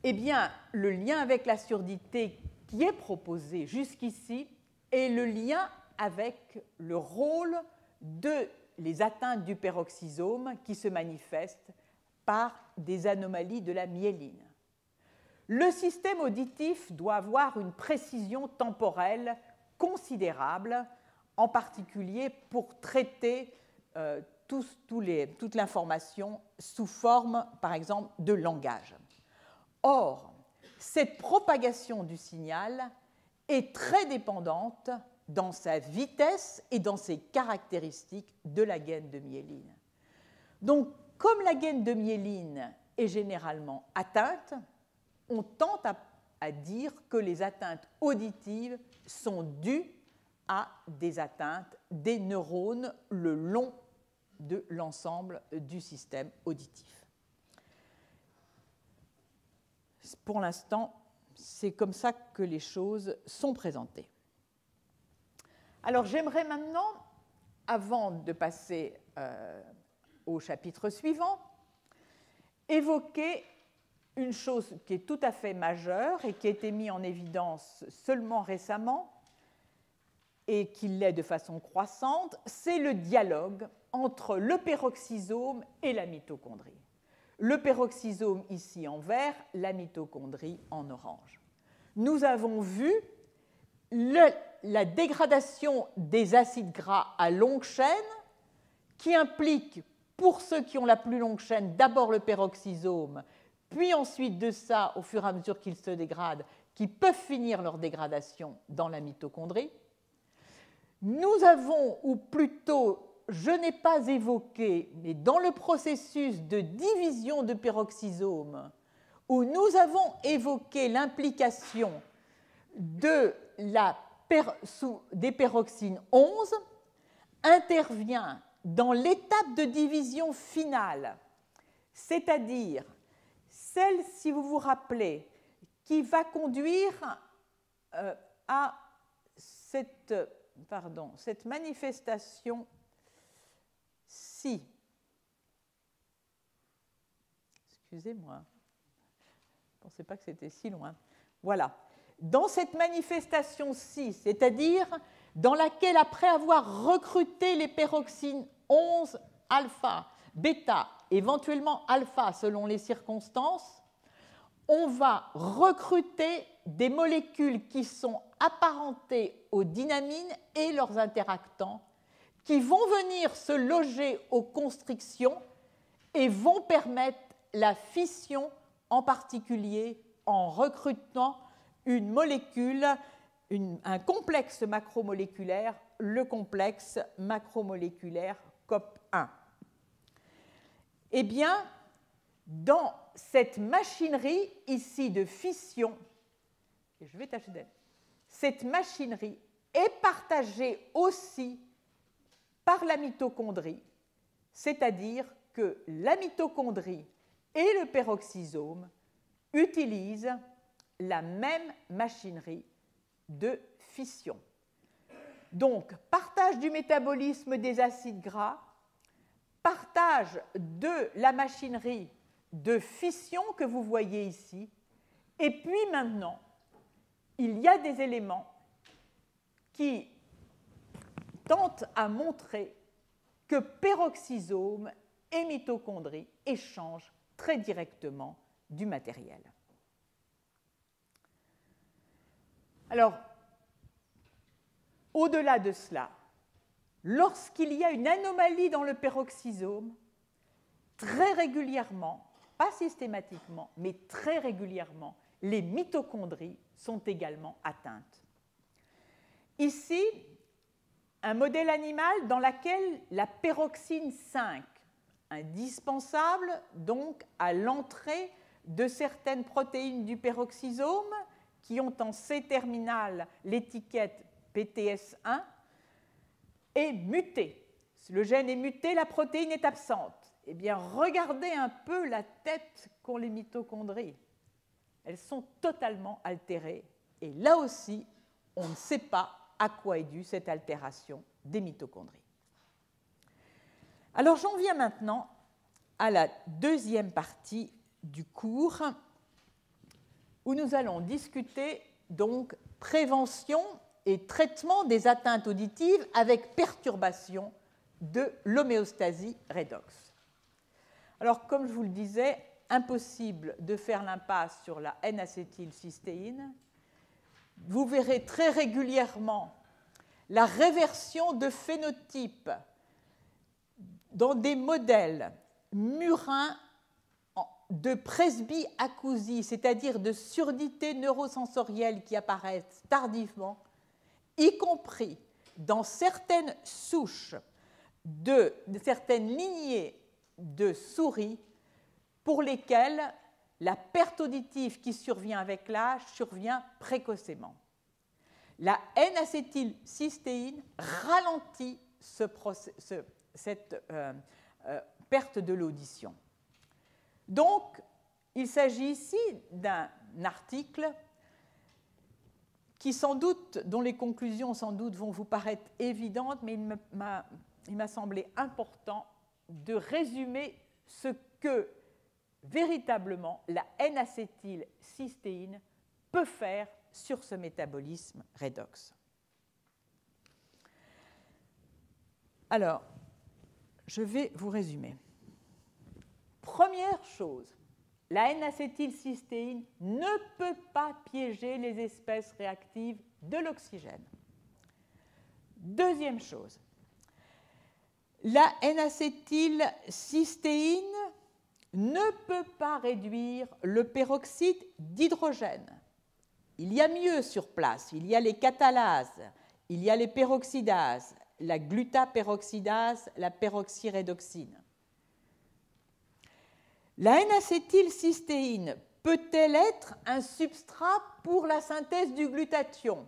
Eh bien, le lien avec la surdité qui est proposé jusqu'ici est le lien avec le rôle de les atteintes du peroxysome qui se manifestent par des anomalies de la myéline. Le système auditif doit avoir une précision temporelle considérable, en particulier pour traiter toute l'information sous forme, par exemple, de langage. Or, cette propagation du signal est très dépendante dans sa vitesse et dans ses caractéristiques de la gaine de myéline. Donc, comme la gaine de myéline est généralement atteinte, on tente à dire que les atteintes auditives sont dues à des atteintes des neurones le long de l'ensemble du système auditif. Pour l'instant, c'est comme ça que les choses sont présentées. Alors, j'aimerais maintenant, avant de passer au chapitre suivant, évoquer une chose qui est tout à fait majeure et qui a été mise en évidence seulement récemment et qui l'est de façon croissante, c'est le dialogue entre le peroxysome et la mitochondrie. Le peroxysome ici en vert, la mitochondrie en orange. Nous avons vu la dégradation des acides gras à longue chaîne qui implique, pour ceux qui ont la plus longue chaîne, d'abord le peroxysome, puis ensuite de ça, au fur et à mesure qu'ils se dégradent, qui peuvent finir leur dégradation dans la mitochondrie. Nous avons, ou plutôt, je n'ai pas évoqué, mais dans le processus de division de peroxysome, où nous avons évoqué l'implication des peroxynes 11, intervient dans l'étape de division finale, c'est-à-dire celle, si vous vous rappelez, qui va conduire à cette manifestation-ci. Excusez-moi, je ne pensais pas que c'était si loin. Voilà. Dans cette manifestation-ci, c'est-à-dire dans laquelle, après avoir recruté les peroxynes 11 alpha, bêta, éventuellement alpha selon les circonstances, on va recruter des molécules qui sont apparentées aux dynamines et leurs interactants, qui vont venir se loger aux constrictions et vont permettre la fission, en particulier en recrutant une molécule, un complexe macromoléculaire, le complexe macromoléculaire COP1. Eh bien, dans cette machinerie ici de fission, et je vais tâcher d'elle, cette machinerie est partagée aussi par la mitochondrie, c'est-à-dire que la mitochondrie et le peroxysome utilisent la même machinerie de fission. Donc, partage du métabolisme des acides gras, partage de la machinerie de fission que vous voyez ici, et puis maintenant, il y a des éléments qui tentent à montrer que peroxysome et mitochondrie échangent très directement du matériel. Alors, au-delà de cela, lorsqu'il y a une anomalie dans le peroxysome, très régulièrement, pas systématiquement, mais très régulièrement, les mitochondries sont également atteintes. Ici, un modèle animal dans lequel la peroxyne 5, indispensable donc à l'entrée de certaines protéines du peroxysome qui ont en C-terminal l'étiquette PTS1, est mutée. Si le gène est muté, la protéine est absente. Eh bien, regardez un peu la tête qu'ont les mitochondries. Elles sont totalement altérées. Et là aussi, on ne sait pas à quoi est due cette altération des mitochondries. Alors, j'en viens maintenant à la deuxième partie du cours, où nous allons discuter donc prévention et traitement des atteintes auditives avec perturbation de l'homéostasie redox. Alors, comme je vous le disais, impossible de faire l'impasse sur la N-acétylcystéine. Vous verrez très régulièrement la réversion de phénotypes dans des modèles murins de presbyacousie, c'est-à-dire de surdité neurosensorielle qui apparaissent tardivement, y compris dans certaines souches de certaines lignées de souris pour lesquelles la perte auditive qui survient avec l'âge survient précocement. La N-acétylcystéine ralentit cette perte de l'audition. Donc, il s'agit ici d'un article dont les conclusions sans doute vont vous paraître évidentes, mais il m'a semblé important de résumer ce que véritablement la N-acétylcystéine peut faire sur ce métabolisme redox. Alors, je vais vous résumer. Première chose, la N-acétylcystéine ne peut pas piéger les espèces réactives de l'oxygène. Deuxième chose, la N-acétylcystéine ne peut pas réduire le peroxyde d'hydrogène. Il y a mieux sur place, il y a les catalases, il y a les peroxydases, la glutaperoxydase, la peroxyrédoxine. La N-acétylcystéine peut-elle être un substrat pour la synthèse du glutathion?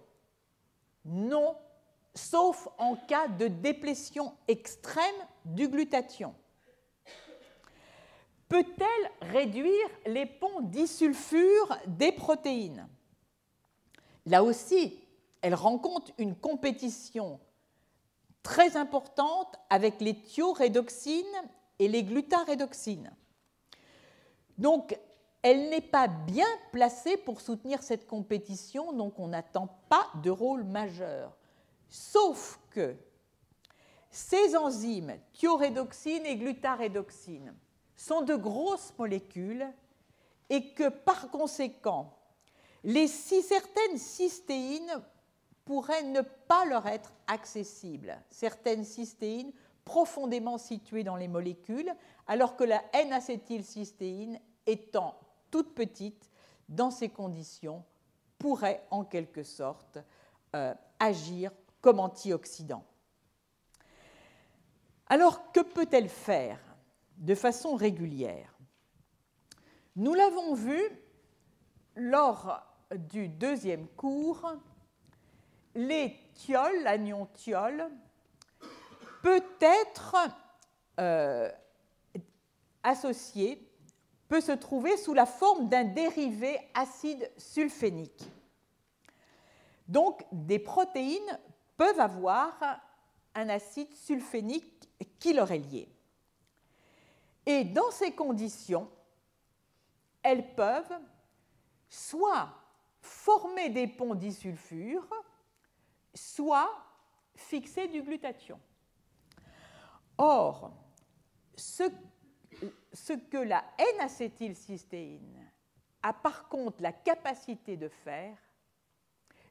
Non, sauf en cas de déplétion extrême du glutathion. Peut-elle réduire les ponts disulfure des protéines? Là aussi, elle rencontre une compétition très importante avec les thiorédoxines et les glutarédoxines. Donc, elle n'est pas bien placée pour soutenir cette compétition, donc on n'attend pas de rôle majeur. Sauf que ces enzymes, thiorédoxines et glutarédoxines, sont de grosses molécules et que par conséquent, certaines cystéines pourraient ne pas leur être accessibles. Certaines cystéines profondément situées dans les molécules, alors que la N-acétylcystéine, étant toute petite, dans ces conditions, pourrait en quelque sorte agir comme antioxydant. Alors, que peut-elle faire de façon régulière? Nous l'avons vu lors du deuxième cours, les thiols, l'anion thiol, peut être associé, peut se trouver sous la forme d'un dérivé acide sulfénique. Donc, des protéines peuvent avoir un acide sulfénique qui leur est lié. Et dans ces conditions, elles peuvent soit former des ponts disulfure, soit fixer du glutathion. Or, ce que la N-acétylcystéine a par contre la capacité de faire,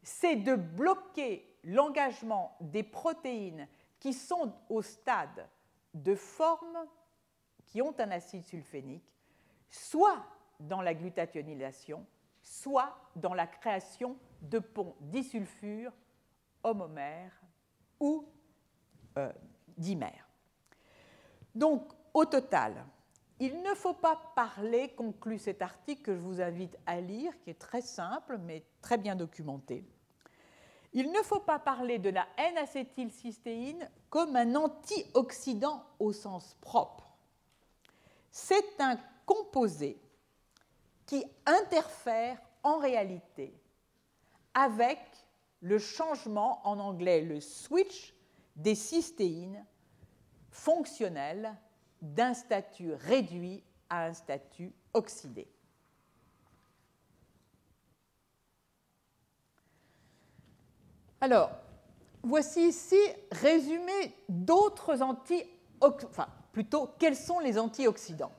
c'est de bloquer l'engagement des protéines qui sont au stade de forme, qui ont un acide sulfénique, soit dans la glutationnylation, soit dans la création de ponts disulfure, homomères ou dimères. Donc, au total, il ne faut pas parler, conclut cet article que je vous invite à lire, qui est très simple mais très bien documenté. Il ne faut pas parler de la N-acétylcystéine comme un antioxydant au sens propre. C'est un composé qui interfère en réalité avec le changement, en anglais le switch, des cystéines fonctionnelles d'un statut réduit à un statut oxydé. Alors, voici ici résumé d'autres quels sont les antioxydants.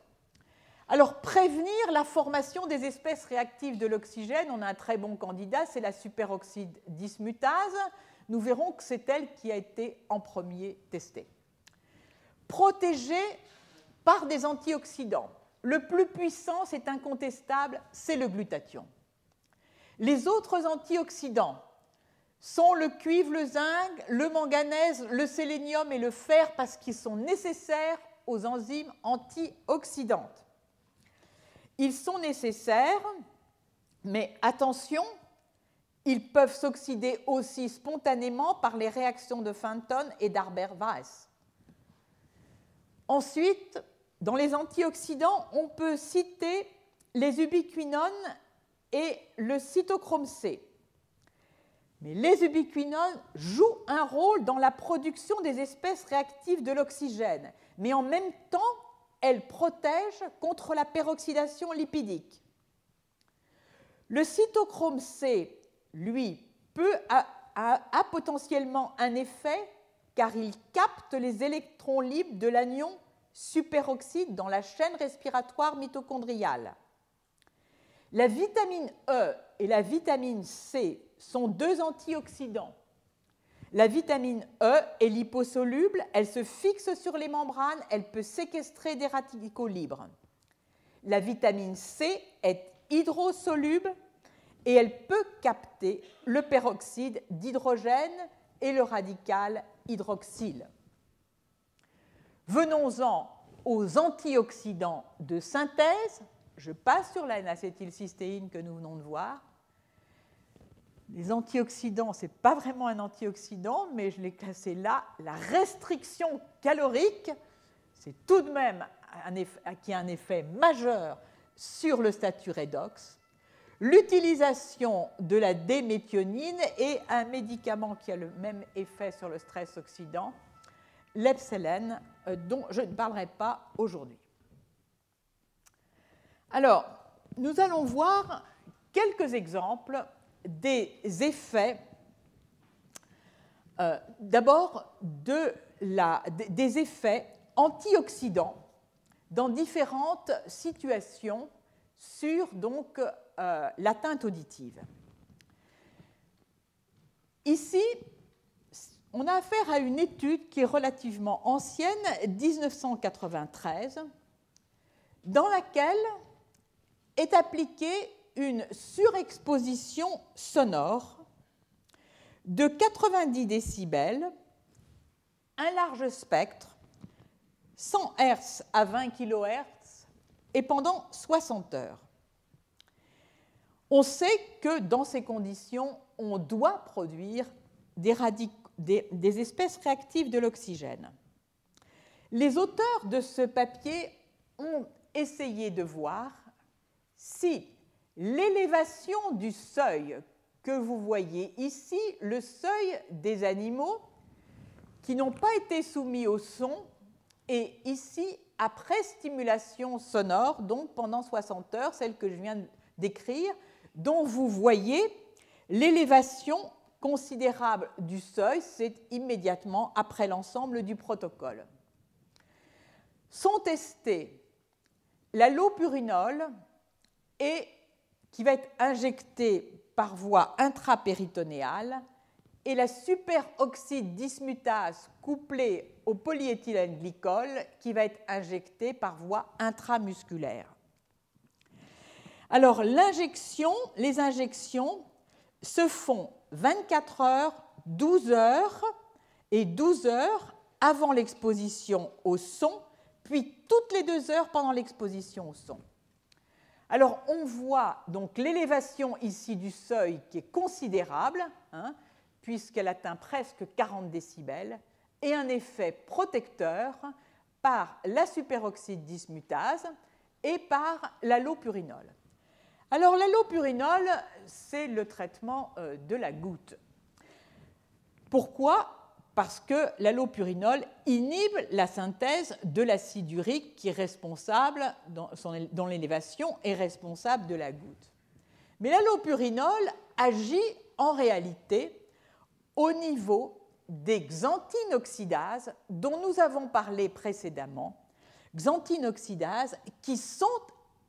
Alors, prévenir la formation des espèces réactives de l'oxygène, on a un très bon candidat, c'est la superoxyde dismutase. Nous verrons que c'est elle qui a été en premier testée. Protéger par des antioxydants. Le plus puissant, c'est incontestable, c'est le glutathion. Les autres antioxydants sont le cuivre, le zinc, le manganèse, le sélénium et le fer parce qu'ils sont nécessaires aux enzymes antioxydantes. Ils sont nécessaires, mais attention, ils peuvent s'oxyder aussi spontanément par les réactions de Fenton et d'Arber-Weiss. Ensuite, dans les antioxydants, on peut citer les ubiquinones et le cytochrome C. Mais les ubiquinones jouent un rôle dans la production des espèces réactives de l'oxygène, mais en même temps, elles protègent contre la peroxydation lipidique. Le cytochrome C, lui, a potentiellement un effet car il capte les électrons libres de l'anion superoxyde dans la chaîne respiratoire mitochondriale. La vitamine E et la vitamine C sont deux antioxydants. La vitamine E est liposoluble, elle se fixe sur les membranes, elle peut séquestrer des radicaux libres. La vitamine C est hydrosoluble et elle peut capter le peroxyde d'hydrogène et le radical hydroxyle. Venons-en aux antioxydants de synthèse. Je passe sur la N-acétylcystéine que nous venons de voir. Les antioxydants, ce n'est pas vraiment un antioxydant, mais je l'ai classé là. La restriction calorique, c'est tout de même qui a un effet majeur sur le statut redox. L'utilisation de la déméthionine et un médicament qui a le même effet sur le stress oxydant, l'epsellène, dont je ne parlerai pas aujourd'hui. Alors, nous allons voir quelques exemples des effets, d'abord des effets antioxydants dans différentes situations sur donc, l'atteinte auditive. Ici, on a affaire à une étude qui est relativement ancienne, 1993, dans laquelle est appliquée une surexposition sonore de 90 décibels, un large spectre, 100 Hz à 20 kHz, et pendant 60 heures. On sait que dans ces conditions, on doit produire des espèces réactives de l'oxygène. Les auteurs de ce papier ont essayé de voir si l'élévation du seuil que vous voyez ici, le seuil des animaux qui n'ont pas été soumis au son, et ici, après stimulation sonore, donc pendant 60 heures, celle que je viens d'écrire, dont vous voyez l'élévation considérable du seuil, c'est immédiatement après l'ensemble du protocole. Sont testés l'allopurinol qui va être injecté par voie intrapéritonéale et la superoxyde dismutase couplée au polyéthylène glycol qui va être injecté par voie intramusculaire. Alors, les injections se font 24 heures, 12 heures et 12 heures avant l'exposition au son, puis toutes les 2 heures pendant l'exposition au son. Alors, on voit donc l'élévation ici du seuil qui est considérable, puisqu'elle atteint presque 40 décibels, et un effet protecteur par la superoxyde dismutase et par l'allopurinol. Alors, l'allopurinol, c'est le traitement de la goutte. Pourquoi ? Parce que l'allopurinol inhibe la synthèse de l'acide urique qui est responsable, dont l'élévation est responsable de la goutte. Mais l'allopurinol agit en réalité au niveau des xanthinoxydases dont nous avons parlé précédemment, xanthinoxydases qui sont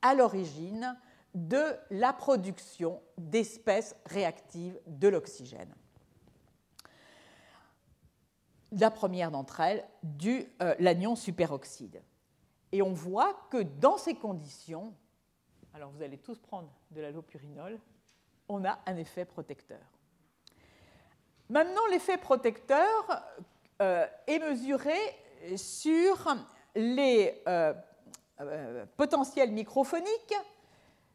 à l'origine de la production d'espèces réactives de l'oxygène. La première d'entre elles, l'anion superoxyde. Et on voit que dans ces conditions, alors vous allez tous prendre de l'allopurinol, on a un effet protecteur. Maintenant, l'effet protecteur est mesuré sur les potentiels microphoniques,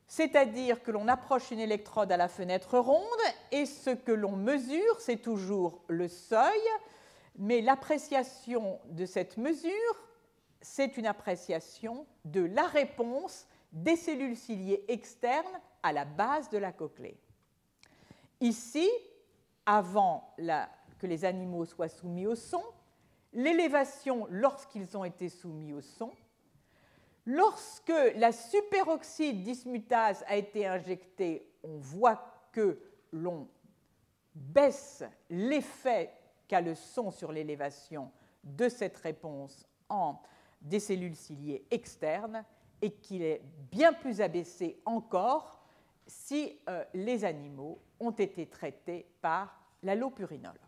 c'est-à-dire que l'on approche une électrode à la fenêtre ronde et ce que l'on mesure, c'est toujours le seuil, mais l'appréciation de cette mesure, c'est une appréciation de la réponse des cellules ciliées externes à la base de la cochlée. Ici, avant que les animaux soient soumis au son, l'élévation lorsqu'ils ont été soumis au son, lorsque la superoxyde dismutase a été injectée, on voit que l'on baisse l'effet qu'a le son sur l'élévation de cette réponse en des cellules ciliées externes et qu'il est bien plus abaissé encore si les animaux ont été traités par l'allopurinol.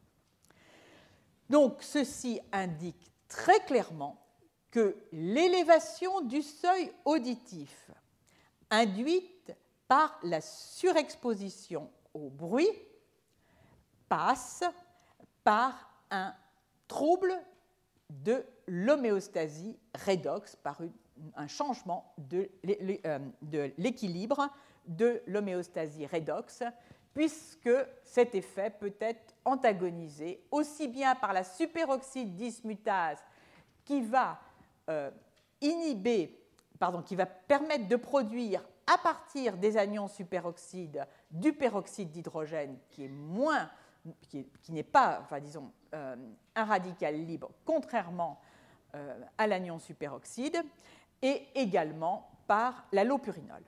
Donc, ceci indique très clairement que l'élévation du seuil auditif induite par la surexposition au bruit passe par un trouble de l'homéostasie redox, par un changement de l'équilibre de l'homéostasie redox, puisque cet effet peut être antagonisé aussi bien par la superoxyde dismutase qui va qui va permettre de produire à partir des anions superoxydes du peroxyde d'hydrogène qui n'est pas, enfin, disons, un radical libre, contrairement à l'anion superoxyde, et également par l'allopurinol.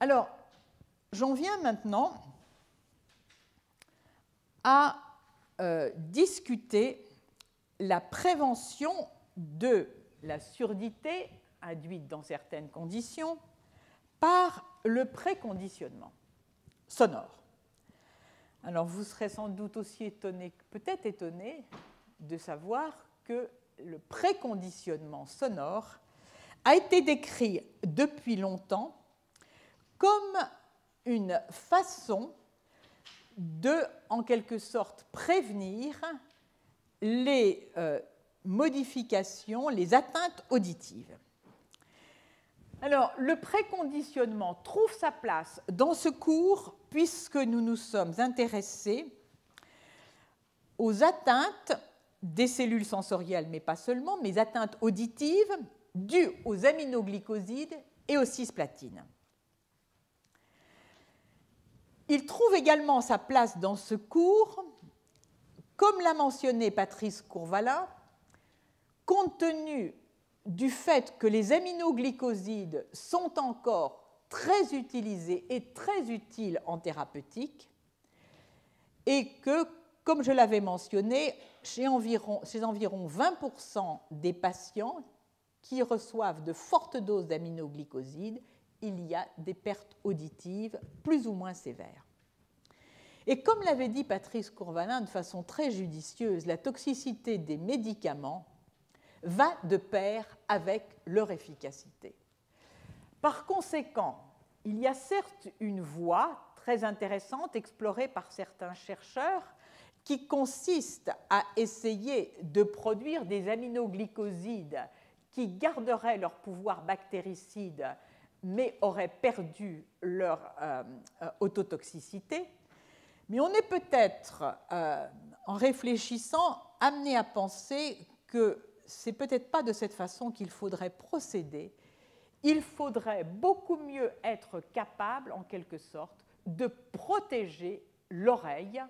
Alors, j'en viens maintenant à discuter la prévention de la surdité induite dans certaines conditions par le préconditionnement sonore. Alors, vous serez sans doute aussi étonné, peut-être étonné, de savoir que le préconditionnement sonore a été décrit depuis longtemps comme une façon de, en quelque sorte, prévenir les modifications, les atteintes auditives. Alors, le préconditionnement trouve sa place dans ce cours puisque nous nous sommes intéressés aux atteintes des cellules sensorielles, mais pas seulement, mais atteintes auditives dues aux aminoglycosides et aux cisplatines. Il trouve également sa place dans ce cours, comme l'a mentionné Patrice Courvalin, compte tenu du fait que les aminoglycosides sont encore très utilisés et très utiles en thérapeutique, et que, comme je l'avais mentionné, chez environ 20% des patients qui reçoivent de fortes doses d'aminoglycosides, il y a des pertes auditives plus ou moins sévères. Et comme l'avait dit Patrice Courvalin de façon très judicieuse, la toxicité des médicaments va de pair avec leur efficacité. Par conséquent, il y a certes une voie très intéressante explorée par certains chercheurs qui consiste à essayer de produire des aminoglycosides qui garderaient leur pouvoir bactéricide mais auraient perdu leur autotoxicité. Mais on est peut-être, en réfléchissant, amené à penser que ce n'est peut-être pas de cette façon qu'il faudrait procéder. Il faudrait beaucoup mieux être capable, en quelque sorte, de protéger l'oreille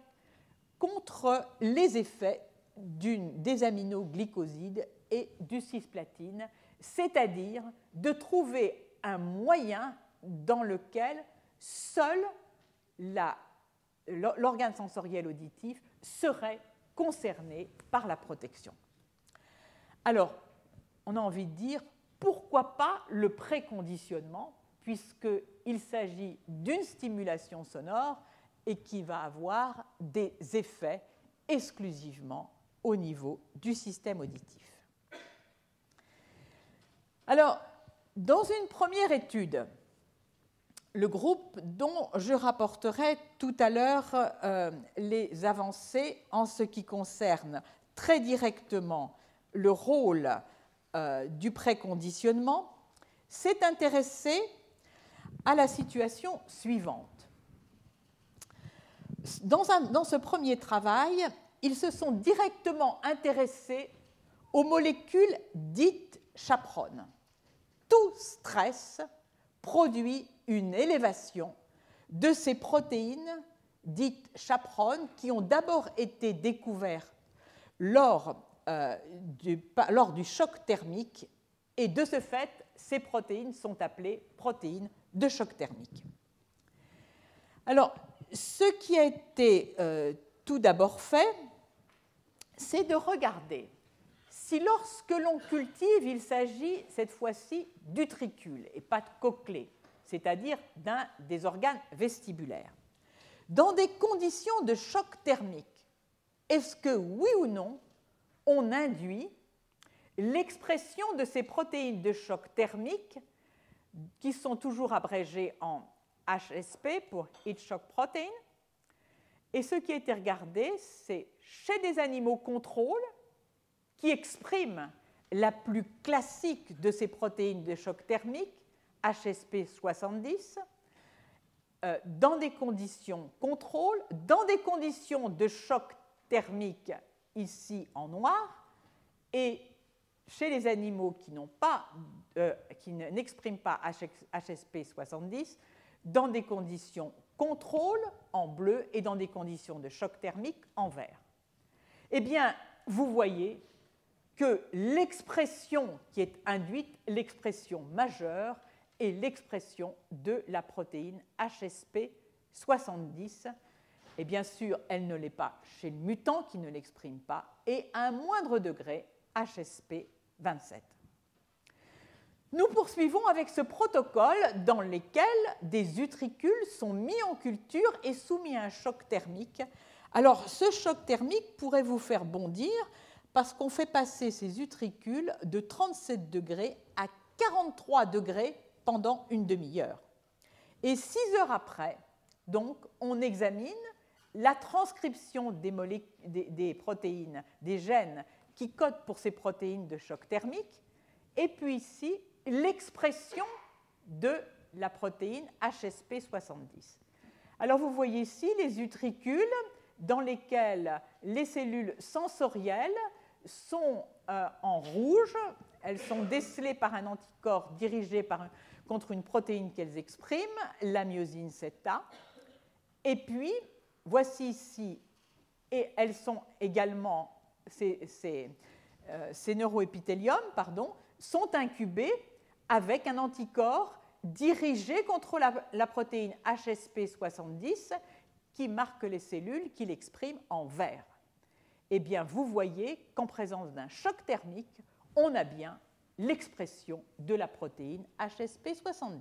contre les effets des aminoglycosides et du cisplatine, c'est-à-dire de trouver un moyen dans lequel seul l'organe sensoriel auditif serait concerné par la protection. Alors, on a envie de dire, pourquoi pas le préconditionnement, puisqu'il s'agit d'une stimulation sonore et qui va avoir des effets exclusivement au niveau du système auditif. Alors, dans une première étude, le groupe dont je rapporterai tout à l'heure les avancées en ce qui concerne très directement le rôle du préconditionnement, s'est intéressé à la situation suivante. Dans ce premier travail, ils se sont directement intéressés aux molécules dites chaperones. Tout stress produit une élévation de ces protéines dites chaperones qui ont d'abord été découvertes lors du choc thermique, et de ce fait, ces protéines sont appelées protéines de choc thermique. Alors, ce qui a été tout d'abord fait, c'est de regarder si lorsque l'on cultive, il s'agit cette fois-ci d'utricule et pas de cochlée, c'est-à-dire d'un des organes vestibulaires. Dans des conditions de choc thermique, est-ce que oui ou non, on induit l'expression de ces protéines de choc thermique qui sont toujours abrégées en HSP pour Heat Shock Protein. Et ce qui a été regardé, c'est chez des animaux contrôles qui expriment la plus classique de ces protéines de choc thermique, HSP 70, dans des conditions contrôle, dans des conditions de choc thermique, ici en noir, et chez les animaux qui n'expriment pas HSP70, dans des conditions contrôle en bleu et dans des conditions de choc thermique en vert. Eh bien, vous voyez que l'expression qui est induite, l'expression majeure, est l'expression de la protéine HSP70. Et bien sûr, elle ne l'est pas chez le mutant qui ne l'exprime pas, et à un moindre degré, HSP27. Nous poursuivons avec ce protocole dans lequel des utricules sont mis en culture et soumis à un choc thermique. Alors, ce choc thermique pourrait vous faire bondir parce qu'on fait passer ces utricules de 37 degrés à 43 degrés pendant une demi-heure. Et 6 heures après, donc, on examine la transcription des protéines, des gènes qui codent pour ces protéines de choc thermique, et puis ici, l'expression de la protéine HSP70. Alors, vous voyez ici les utricules dans lesquels les cellules sensorielles sont en rouge. Elles sont décelées par un anticorps dirigé contre une protéine qu'elles expriment, la myosine 7A. Et puis, voici ici, et elles sont également, ces neuroépithéliums, sont incubés avec un anticorps dirigé contre la protéine HSP70 qui marque les cellules qui l'expriment en vert. Eh bien, vous voyez qu'en présence d'un choc thermique, on a bien l'expression de la protéine HSP70.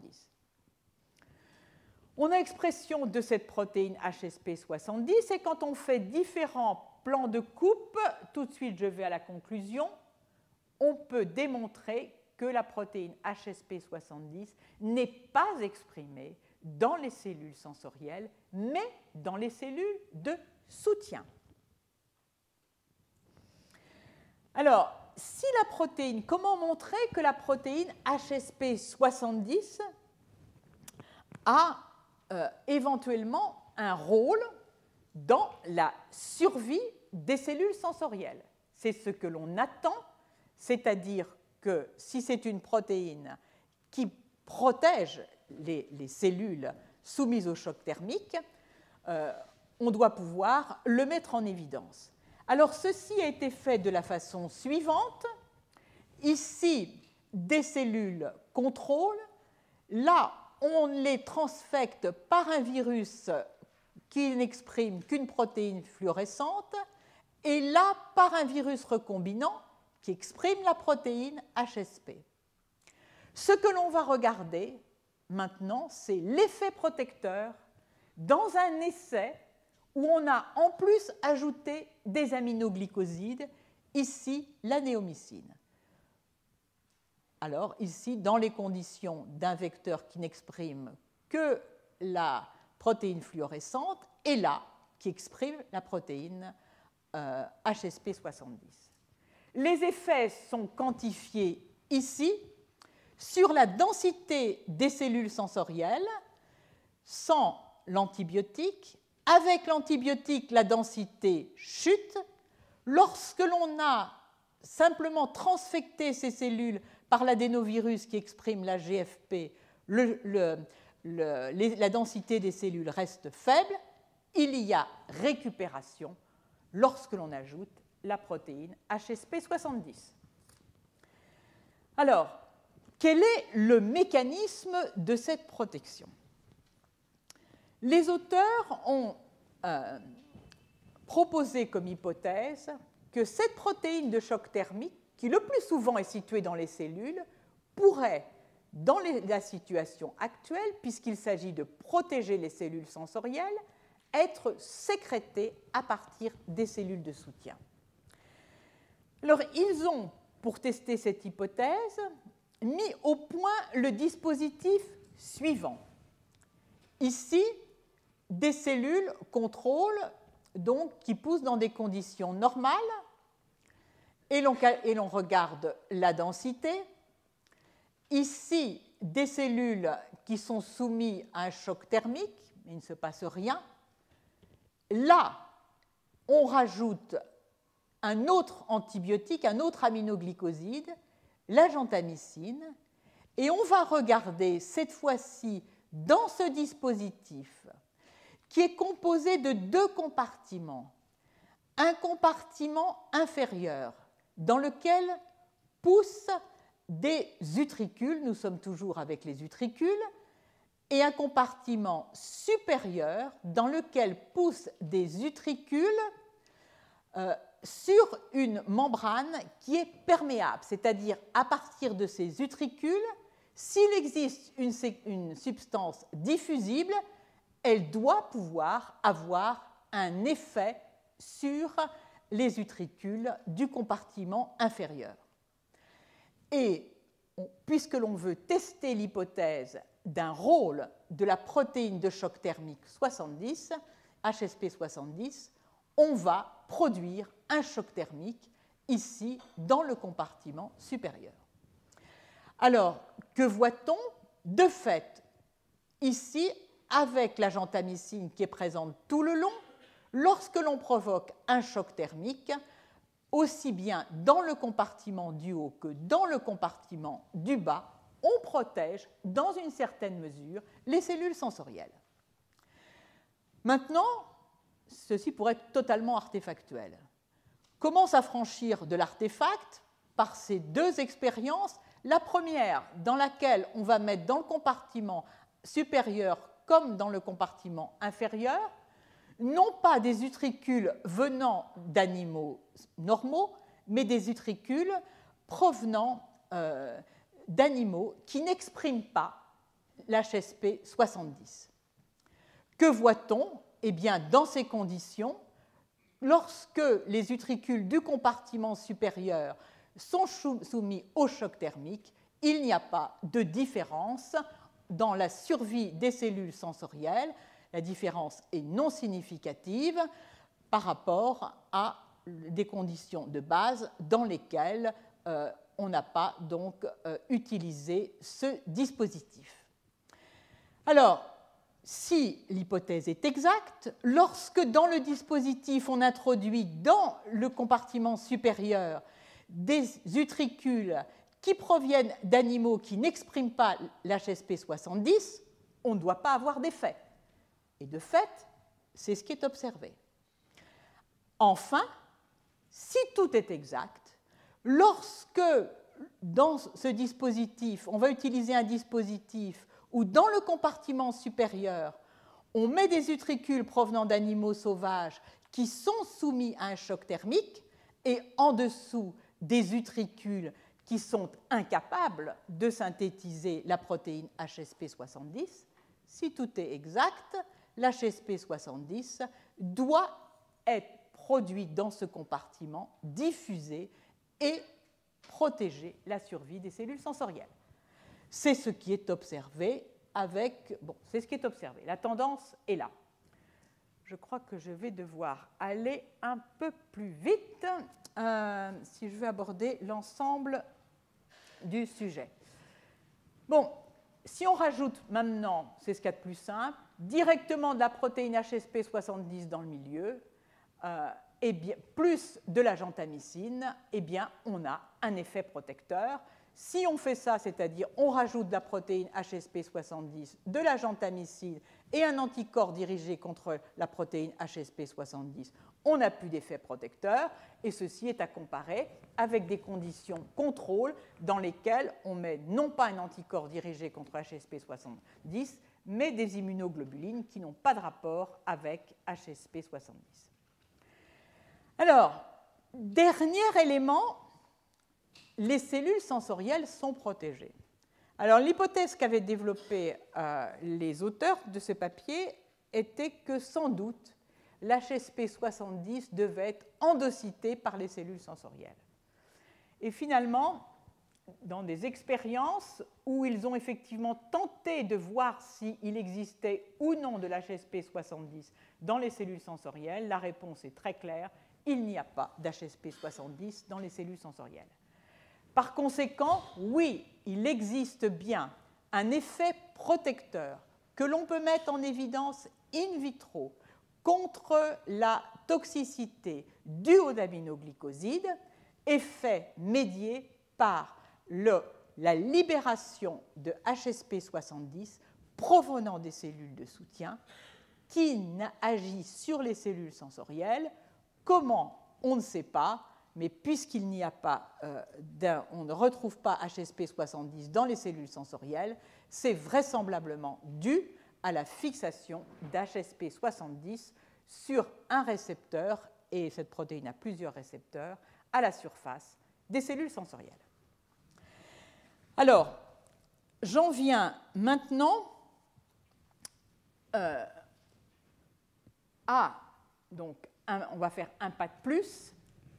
On a expression de cette protéine HSP70 et quand on fait différents plans de coupe, tout de suite je vais à la conclusion, on peut démontrer que la protéine HSP70 n'est pas exprimée dans les cellules sensorielles, mais dans les cellules de soutien. Alors, si la protéine, comment montrer que la protéine HSP70 a éventuellement un rôle dans la survie des cellules sensorielles? C'est ce que l'on attend, c'est-à-dire que si c'est une protéine qui protège les cellules soumises au choc thermique, on doit pouvoir le mettre en évidence. Alors, ceci a été fait de la façon suivante. Ici, des cellules contrôle. Là, on les transfecte par un virus qui n'exprime qu'une protéine fluorescente. Et là, par un virus recombinant qui exprime la protéine HSP. Ce que l'on va regarder maintenant, c'est l'effet protecteur dans un essai où on a en plus ajouté des aminoglycosides, ici la néomycine. Alors ici, dans les conditions d'un vecteur qui n'exprime que la protéine fluorescente, et là, qui exprime la protéine HSP70. Les effets sont quantifiés ici sur la densité des cellules sensorielles sans l'antibiotique. Avec l'antibiotique, la densité chute. Lorsque l'on a simplement transfecté ces cellules par l'adénovirus qui exprime la GFP, la densité des cellules reste faible. Il y a récupération lorsque l'on ajoute la protéine HSP70. Alors, quel est le mécanisme de cette protection? Les auteurs ont proposé comme hypothèse que cette protéine de choc thermique, qui le plus souvent est située dans les cellules, pourrait, dans la situation actuelle, puisqu'il s'agit de protéger les cellules sensorielles, être sécrétée à partir des cellules de soutien. Alors, ils ont, pour tester cette hypothèse, mis au point le dispositif suivant. Ici, des cellules contrôle donc, qui poussent dans des conditions normales, et l'on regarde la densité. Ici, des cellules qui sont soumis à un choc thermique, mais il ne se passe rien. Là, on rajoute un autre antibiotique, un autre aminoglycoside, la gentamicine, et on va regarder cette fois-ci dans ce dispositif qui est composé de deux compartiments. Un compartiment inférieur dans lequel poussent des utricules, nous sommes toujours avec les utricules, et un compartiment supérieur dans lequel poussent des utricules sur une membrane qui est perméable, c'est-à-dire à partir de ces utricules, s'il existe une substance diffusible, elle doit pouvoir avoir un effet sur les utricules du compartiment inférieur. Et puisque l'on veut tester l'hypothèse d'un rôle de la protéine de choc thermique 70, HSP 70, on va produire un choc thermique ici dans le compartiment supérieur. Alors, que voit-on? De fait, ici, avec la gentamicine qui est présente tout le long, lorsque l'on provoque un choc thermique, aussi bien dans le compartiment du haut que dans le compartiment du bas, on protège dans une certaine mesure les cellules sensorielles. Maintenant, ceci pourrait être totalement artefactuel. Comment s'affranchir de l'artefact? Par ces deux expériences. La première, dans laquelle on va mettre dans le compartiment supérieur comme dans le compartiment inférieur, non pas des utricules venant d'animaux normaux, mais des utricules provenant d'animaux qui n'expriment pas l'HSP 70. Que voit-on? Eh bien, dans ces conditions, lorsque les utricules du compartiment supérieur sont soumis au choc thermique, il n'y a pas de différence dans la survie des cellules sensorielles. La différence est non significative par rapport à des conditions de base dans lesquelles on n'a pas donc utilisé ce dispositif. Alors, si l'hypothèse est exacte, lorsque dans le dispositif on introduit dans le compartiment supérieur des utricules qui proviennent d'animaux qui n'expriment pas l'HSP 70, on ne doit pas avoir d'effet. Et de fait, c'est ce qui est observé. Enfin, si tout est exact, lorsque dans ce dispositif, on va utiliser un dispositif où dans le compartiment supérieur, on met des utricules provenant d'animaux sauvages qui sont soumis à un choc thermique et en dessous des utricules qui sont incapables de synthétiser la protéine HSP 70, si tout est exact, l'HSP 70 doit être produit dans ce compartiment, diffusé et protéger la survie des cellules sensorielles. C'est ce qui est observé avec... Bon, c'est ce qui est observé. La tendance est là. Je crois que je vais devoir aller un peu plus vite si je veux aborder l'ensemble du sujet. Bon, si on rajoute maintenant, c'est ce qu'il y a de plus simple, directement de la protéine HSP 70 dans le milieu, et bien, plus de la gentamicine, eh bien, on a un effet protecteur. Si on fait ça, c'est-à-dire on rajoute de la protéine HSP 70, de la gentamicine et un anticorps dirigé contre la protéine HSP 70, on n'a plus d'effet protecteur, et ceci est à comparer avec des conditions contrôle dans lesquelles on met non pas un anticorps dirigé contre HSP 70, mais des immunoglobulines qui n'ont pas de rapport avec HSP 70. Alors, dernier élément, les cellules sensorielles sont protégées. Alors, l'hypothèse qu'avaient développée les auteurs de ce papier était que sans doute l'HSP 70 devait être endocyté par les cellules sensorielles. Et finalement, dans des expériences où ils ont effectivement tenté de voir s'il existait ou non de l'HSP 70 dans les cellules sensorielles, la réponse est très claire, il n'y a pas d'HSP 70 dans les cellules sensorielles. Par conséquent, oui, il existe bien un effet protecteur que l'on peut mettre en évidence in vitro contre la toxicité due aux aminoglycosides, effet médié par la libération de HSP70 provenant des cellules de soutien qui agit sur les cellules sensorielles. Comment? On ne sait pas, mais puisqu'il n'y a pas, on ne retrouve pas HSP70 dans les cellules sensorielles, c'est vraisemblablement dû à la fixation d'HSP70 sur un récepteur, et cette protéine a plusieurs récepteurs, à la surface des cellules sensorielles. Alors, j'en viens maintenant on va faire un pas de plus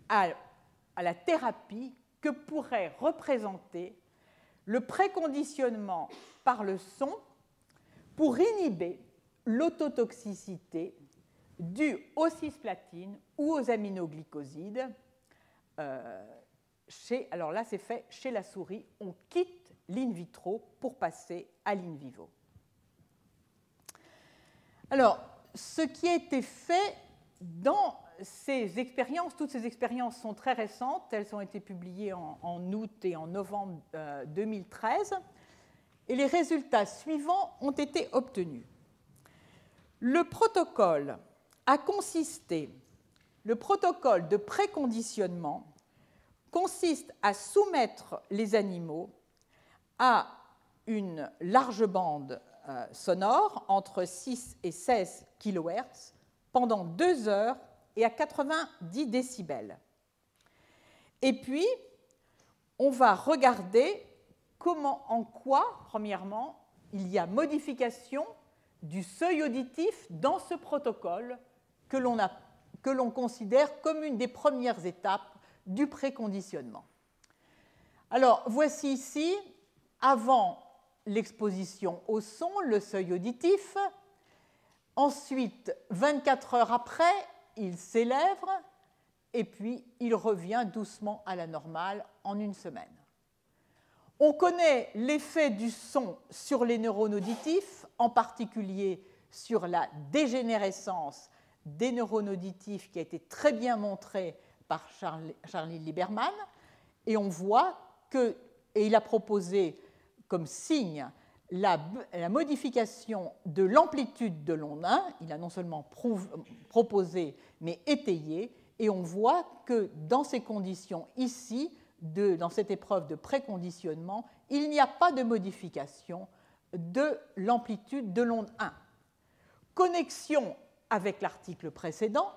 à la thérapie que pourrait représenter le préconditionnement par le son pour inhiber l'autotoxicité due aux cisplatines ou aux aminoglycosides. Alors là, c'est fait chez la souris. On quitte l'in vitro pour passer à l'in vivo. Alors, ce qui a été fait dans ces expériences, toutes ces expériences sont très récentes, elles ont été publiées en août et en novembre 2013, et les résultats suivants ont été obtenus. Le protocole de préconditionnement consiste à soumettre les animaux à une large bande sonore entre 6 et 16 kHz pendant 2 heures et à 90 décibels. Et puis, on va regarder en quoi, premièrement, il y a modification du seuil auditif dans ce protocole que l'on considère comme une des premières étapes du préconditionnement. Alors, voici ici, avant l'exposition au son, le seuil auditif. Ensuite, 24 heures après, il s'élève et puis il revient doucement à la normale en une semaine. On connaît l'effet du son sur les neurones auditifs, en particulier sur la dégénérescence des neurones auditifs qui a été très bien montrée par Charlie Lieberman. Et on voit que, et il a proposé comme signe la modification de l'amplitude de l'onde 1, il a non seulement proposé, mais étayé, et on voit que dans ces conditions ici, dans cette épreuve de préconditionnement, il n'y a pas de modification de l'amplitude de l'onde 1. Connexion avec l'article précédent,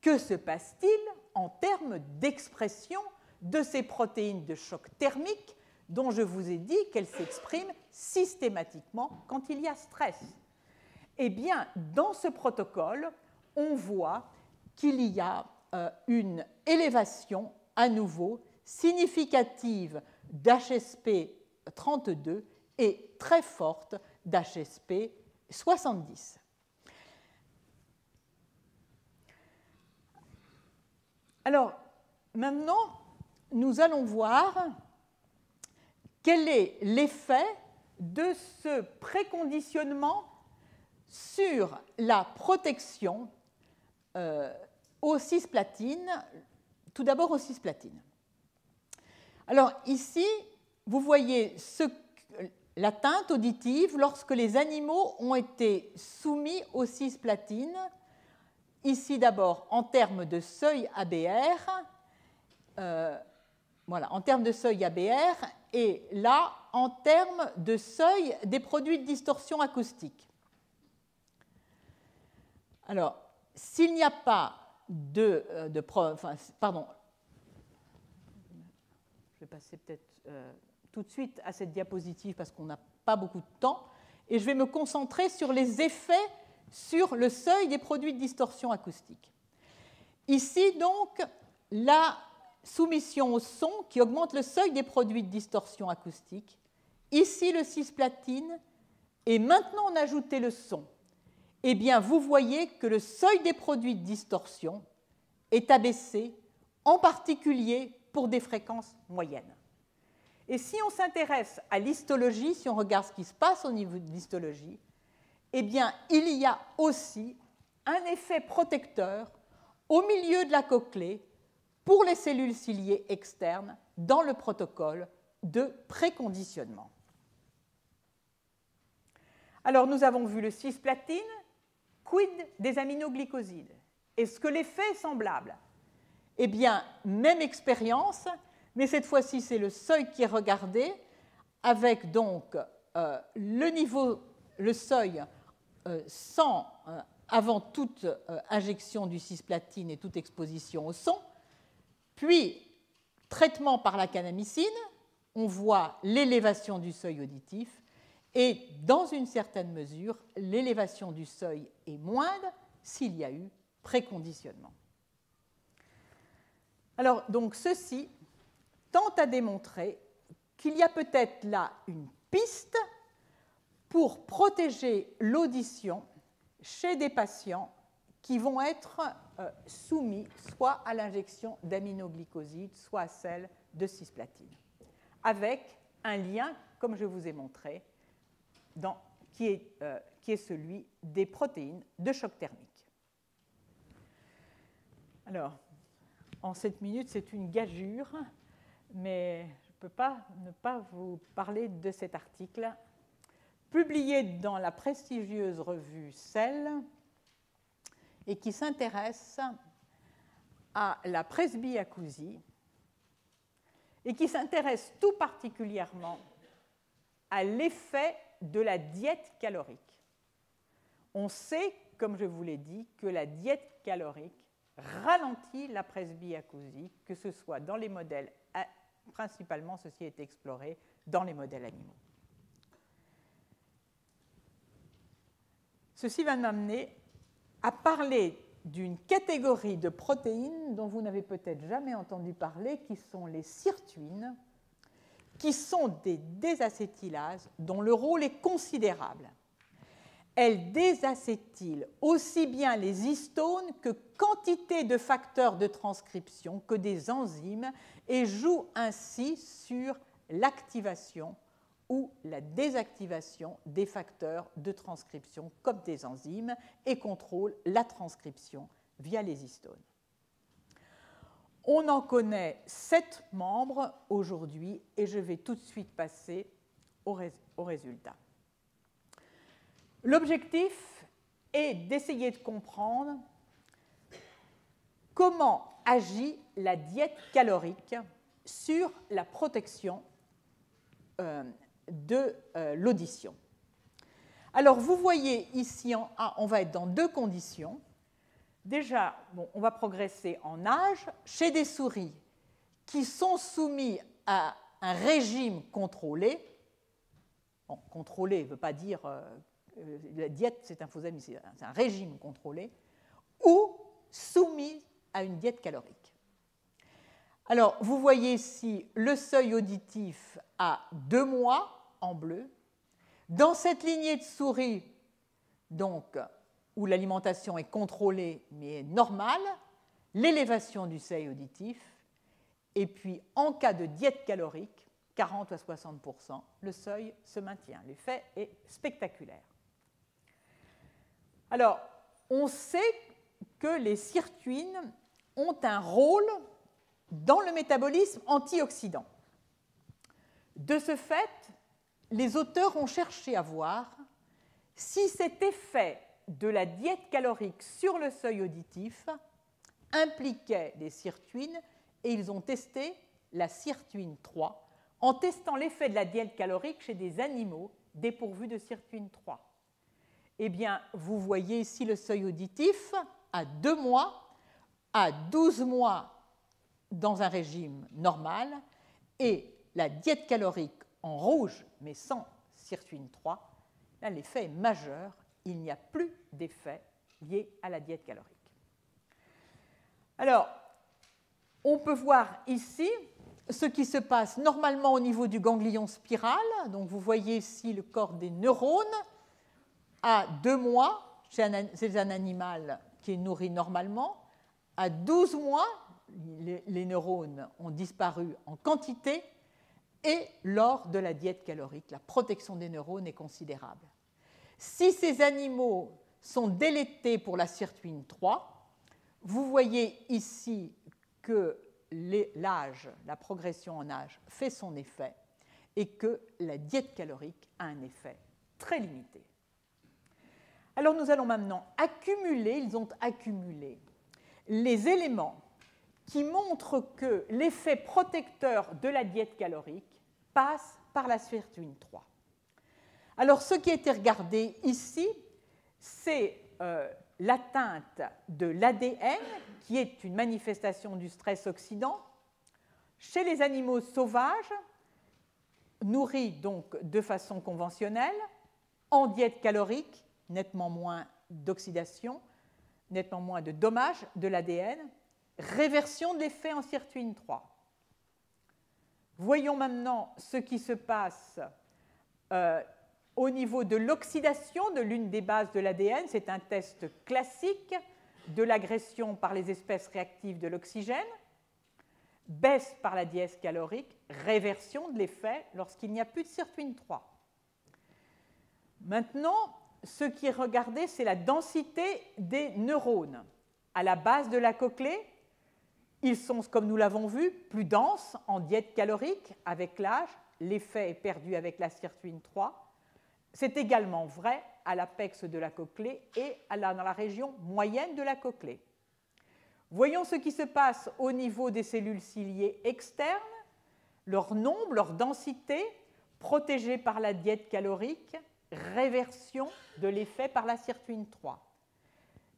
que se passe-t-il en termes d'expression de ces protéines de choc thermique dont je vous ai dit qu'elles s'expriment systématiquement quand il y a stress? Eh bien, dans ce protocole, on voit qu'il y a une élévation à nouveau significative d'HSP32 et très forte d'HSP70. Alors, maintenant, nous allons voir quel est l'effet de ce préconditionnement sur la protection aux cisplatines, tout d'abord aux cisplatines. Alors ici, vous voyez l'atteinte auditive lorsque les animaux ont été soumis aux cisplatines, ici d'abord en termes de seuil ABR, en termes de seuil ABR, et là en termes de seuil des produits de distorsion acoustique. Alors, s'il n'y a pas pardon, je vais passer peut-être tout de suite à cette diapositive parce qu'on n'a pas beaucoup de temps, et je vais me concentrer sur les effets sur le seuil des produits de distorsion acoustique. Ici, donc, la soumission au son qui augmente le seuil des produits de distorsion acoustique. Ici, le cisplatine. Et maintenant, on a ajouté le son. Eh bien, vous voyez que le seuil des produits de distorsion est abaissé, en particulier pour des fréquences moyennes. Et si on s'intéresse à l'histologie, si on regarde ce qui se passe au niveau de l'histologie, eh bien, il y a aussi un effet protecteur au milieu de la cochlée pour les cellules ciliées externes dans le protocole de préconditionnement. Alors, nous avons vu le cisplatine, quid des aminoglycosides? Est-ce que l'effet est semblable? Eh bien, même expérience, mais cette fois-ci, c'est le seuil qui est regardé, avec donc le seuil sans, avant toute injection du cisplatine et toute exposition au son, puis traitement par la kanamycine, on voit l'élévation du seuil auditif, et dans une certaine mesure, l'élévation du seuil est moindre s'il y a eu préconditionnement. Alors, donc, ceci tente à démontrer qu'il y a peut-être là une piste pour protéger l'audition chez des patients qui vont être soumis soit à l'injection d'aminoglycosides, soit à celle de cisplatine, avec un lien, comme je vous ai montré, qui est celui des protéines de choc thermique. Alors, en 7 minutes, c'est une gageure, mais je ne peux pas ne pas vous parler de cet article publié dans la prestigieuse revue Cell et qui s'intéresse à la presbyacousie et qui s'intéresse tout particulièrement à l'effet de la diète calorique. On sait, comme je vous l'ai dit, que la diète calorique ralentit la presbyacousie, que ce soit dans les modèles, principalement ceci est exploré dans les modèles animaux. Ceci va m'amener à parler d'une catégorie de protéines dont vous n'avez peut-être jamais entendu parler, qui sont les sirtuines, qui sont des désacétylases dont le rôle est considérable. Elles désacétylent aussi bien les histones que quantité de facteurs de transcription, que des enzymes, et jouent ainsi sur l'activation ou la désactivation des facteurs de transcription comme des enzymes et contrôlent la transcription via les histones. On en connaît 7 membres aujourd'hui et je vais tout de suite passer au résultat. L'objectif est d'essayer de comprendre comment agit la diète calorique sur la protection de l'audition. Alors, vous voyez ici en A, on va être dans 2 conditions. Déjà, on va progresser en âge chez des souris qui sont soumises à un régime contrôlé. Bon, contrôlé ne veut pas dire la diète, c'est infaisable, c'est un régime contrôlé, ou soumises à une diète calorique. Alors, vous voyez ici le seuil auditif à 2 mois en bleu. Dans cette lignée de souris, donc, où l'alimentation est contrôlée mais normale, l'élévation du seuil auditif, et puis en cas de diète calorique, 40 à 60%, le seuil se maintient. L'effet est spectaculaire. Alors, on sait que les sirtuines ont un rôle dans le métabolisme antioxydant. De ce fait, les auteurs ont cherché à voir si cet effet de la diète calorique sur le seuil auditif impliquait des sirtuines, et ils ont testé la sirtuine 3 en testant l'effet de la diète calorique chez des animaux dépourvus de sirtuine 3. Eh bien, vous voyez ici le seuil auditif à 2 mois, à 12 mois dans un régime normal, et la diète calorique en rouge, mais sans sirtuine 3, là, l'effet est majeur. Il n'y a plus d'effet lié à la diète calorique. Alors, on peut voir ici ce qui se passe normalement au niveau du ganglion spiral. Donc, vous voyez ici le corps des neurones à 2 mois, chez un animal qui est nourri normalement. À 12 mois, les neurones ont disparu en quantité et lors de la diète calorique. La protection des neurones est considérable. Si ces animaux sont délétés pour la sirtuine 3, vous voyez ici que l'âge, la progression en âge fait son effet et que la diète calorique a un effet très limité. Alors nous allons maintenant ils ont accumulé les éléments qui montrent que l'effet protecteur de la diète calorique passe par la sirtuine 3. Alors ce qui a été regardé ici, c'est l'atteinte de l'ADN, qui est une manifestation du stress oxydant, chez les animaux sauvages, nourris donc de façon conventionnelle, en diète calorique, nettement moins d'oxydation, nettement moins de dommages de l'ADN, réversion de l'effet en sirtuine 3. Voyons maintenant ce qui se passe au niveau de l'oxydation de l'une des bases de l'ADN. C'est un test classique de l'agression par les espèces réactives de l'oxygène. Baisse par la dièse calorique, réversion de l'effet lorsqu'il n'y a plus de sirtuine 3. Maintenant, ce qui est regardé, c'est la densité des neurones. À la base de la cochlée, ils sont, comme nous l'avons vu, plus denses en diète calorique avec l'âge. L'effet est perdu avec la sirtuine 3. C'est également vrai à l'apex de la cochlée et dans la région moyenne de la cochlée. Voyons ce qui se passe au niveau des cellules ciliées externes, leur nombre, leur densité, protégées par la diète calorique, réversion de l'effet par la sirtuine 3.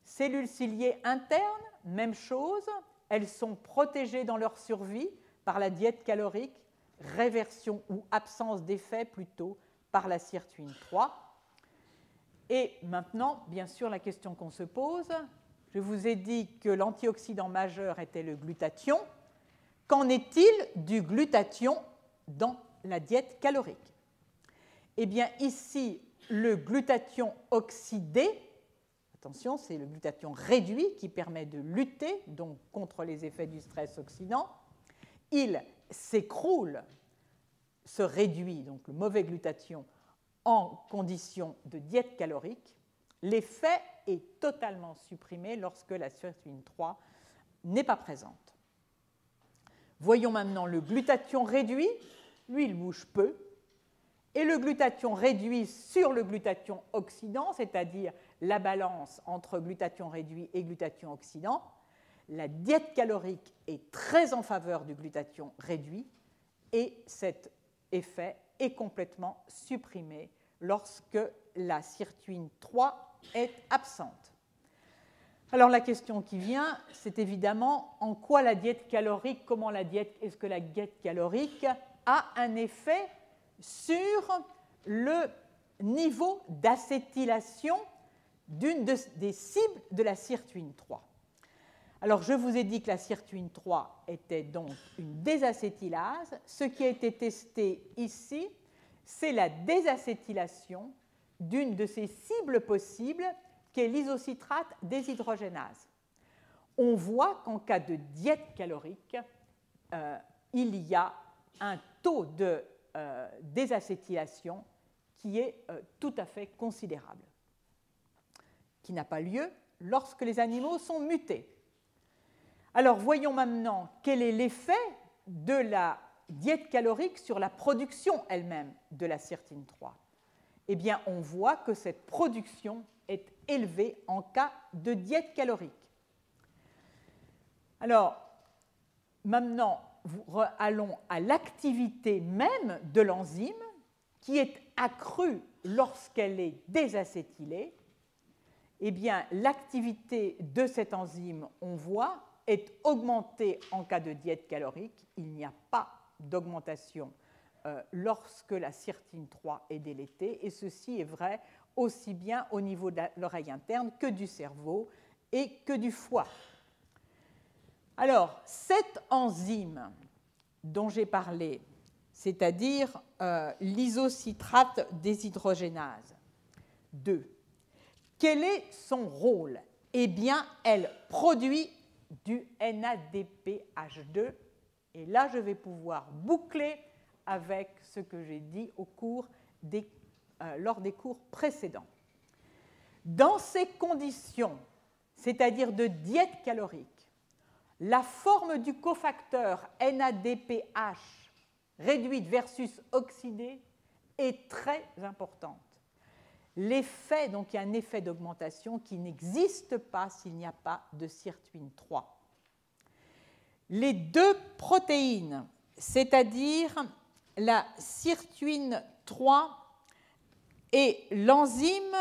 Cellules ciliées internes, même chose, elles sont protégées dans leur survie par la diète calorique, réversion ou absence d'effet plutôt par la sirtuine 3. Et maintenant, bien sûr, la question qu'on se pose, je vous ai dit que l'antioxydant majeur était le glutathion. Qu'en est-il du glutathion dans la diète calorique? Eh bien, ici, le glutathion oxydé, attention, c'est le glutathion réduit qui permet de lutter donc, contre les effets du stress oxydant. Il s'écroule, se réduit, donc le mauvais glutathion, en conditions de diète calorique. L'effet est totalement supprimé lorsque la sirtuine 3 n'est pas présente. Voyons maintenant le glutathion réduit. Lui, il bouge peu. Et le glutathion réduit sur le glutathion oxydant, c'est-à-dire la balance entre glutathion réduit et glutathion oxydant, la diète calorique est très en faveur du glutathion réduit et cet effet est complètement supprimé lorsque la sirtuine 3 est absente. Alors la question qui vient, c'est évidemment en quoi la diète calorique, est-ce que la diète calorique a un effet sur le niveau d'acétylation d'une des cibles de la sirtuine 3. Alors, je vous ai dit que la sirtuine 3 était donc une désacétylase. Ce qui a été testé ici, c'est la désacétylation d'une de ces cibles possibles, qui est l'isocitrate déshydrogénase. On voit qu'en cas de diète calorique, il y a un taux de désacétylation qui est tout à fait considérable, qui n'a pas lieu lorsque les animaux sont mutés. Alors, voyons maintenant quel est l'effet de la diète calorique sur la production elle-même de la sirtuine 3. Eh bien, on voit que cette production est élevée en cas de diète calorique. Alors, maintenant, allons à l'activité même de l'enzyme qui est accrue lorsqu'elle est désacétylée. Eh bien, l'activité de cette enzyme, on voit, est augmentée en cas de diète calorique. Il n'y a pas d'augmentation lorsque la sirtuine 3 est délétée, et ceci est vrai aussi bien au niveau de l'oreille interne que du cerveau et que du foie. Alors, cette enzyme dont j'ai parlé, c'est-à-dire l'isocitrate déshydrogénase 2, quel est son rôle? Eh bien, elle produit du NADPH2, et là, je vais pouvoir boucler avec ce que j'ai dit lors des cours précédents. Dans ces conditions, c'est-à-dire de diète calorique, la forme du cofacteur NADPH réduite versus oxydée est très importante. L'effet, donc il y a un effet d'augmentation qui n'existe pas s'il n'y a pas de sirtuine 3. Les deux protéines, c'est-à-dire la sirtuine 3 et l'enzyme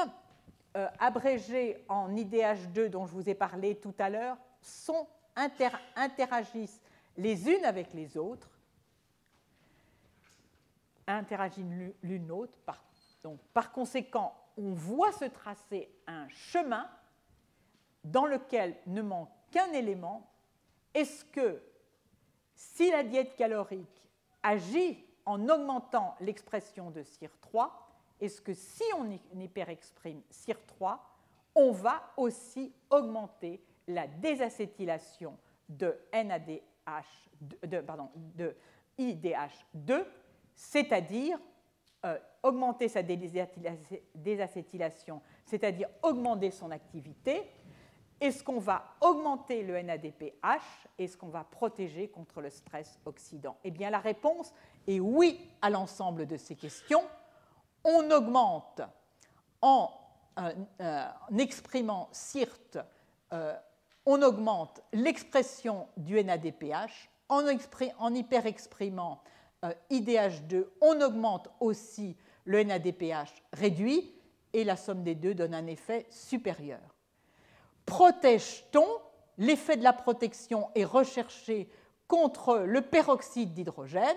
abrégé en IDH2 dont je vous ai parlé tout à l'heure, interagissent les unes avec les autres, interagissent l'une l'autre. Par conséquent, on voit se tracer un chemin dans lequel ne manque qu'un élément. Est-ce que si la diète calorique agit en augmentant l'expression de CIR3, est-ce que si on hyperexprime CIR3, on va aussi augmenter la désacétylation de IDH2, c'est-à-dire augmenter sa désacétylation, c'est-à-dire augmenter son activité? Est-ce qu'on va augmenter le NADPH? Est-ce qu'on va protéger contre le stress oxydant? Eh bien, la réponse est oui à l'ensemble de ces questions. On augmente en exprimant CIRT, on augmente l'expression du NADPH. En hyperexprimant IDH2, on augmente aussi le NADPH réduit et la somme des deux donne un effet supérieur. Protège-t-on? L'effet de la protection est recherché contre le peroxyde d'hydrogène.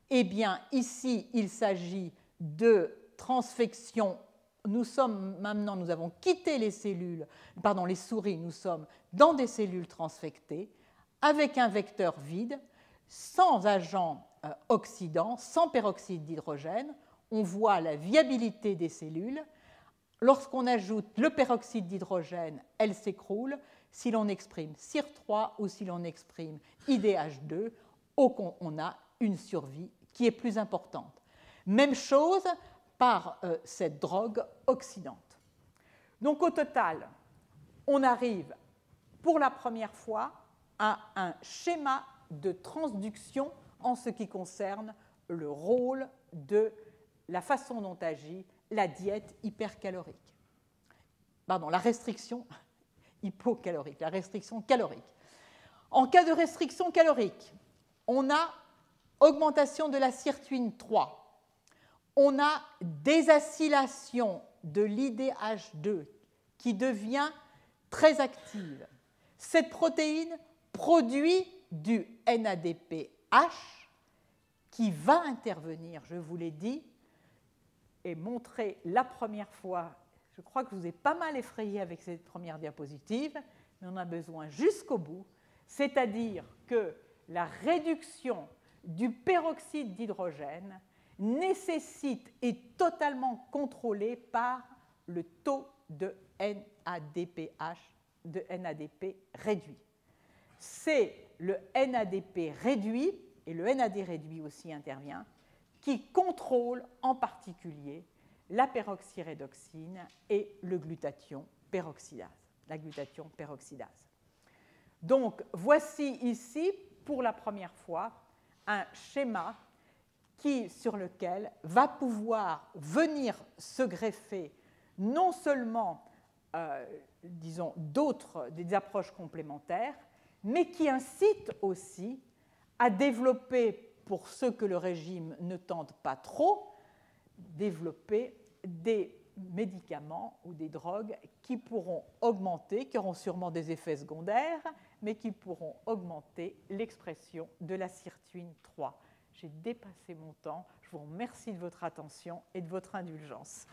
Eh bien, ici, il s'agit de transfection. Nous avons quitté les souris, nous sommes dans des cellules transfectées avec un vecteur vide, sans agent oxydant, sans peroxyde d'hydrogène. On voit la viabilité des cellules. Lorsqu'on ajoute le peroxyde d'hydrogène, elle s'écroule. Si l'on exprime CIR3 ou si l'on exprime IDH2, on a une survie qui est plus importante. Même chose par cette drogue oxydante. Donc au total, on arrive pour la première fois à un schéma de transduction en ce qui concerne le rôle de la façon dont agit la diète hypercalorique. Pardon, la restriction hypocalorique, la restriction calorique. En cas de restriction calorique, on a augmentation de la sirtuine 3. On a désacylation de l'IDH2 qui devient très active. Cette protéine produit du NADPH qui va intervenir, je vous l'ai dit, et montré la première fois. Je crois que je vous ai pas mal effrayé avec cette première diapositive, mais on a besoin jusqu'au bout, c'est-à-dire que la réduction du peroxyde d'hydrogène nécessite et est totalement contrôlée par le taux de NADPH, de NADP réduit. C'est le NADP réduit, et le NAD réduit aussi intervient, qui contrôle en particulier la peroxyrédoxine et le glutathion peroxydase, la glutathion peroxydase. Donc, voici ici, pour la première fois, un schéma sur lequel va pouvoir venir se greffer non seulement, disons, des approches complémentaires, mais qui incite aussi à développer, pour ceux que le régime ne tente pas trop, développer des médicaments ou des drogues qui pourront augmenter, qui auront sûrement des effets secondaires, mais qui pourront augmenter l'expression de la sirtuine 3. J'ai dépassé mon temps. Je vous remercie de votre attention et de votre indulgence.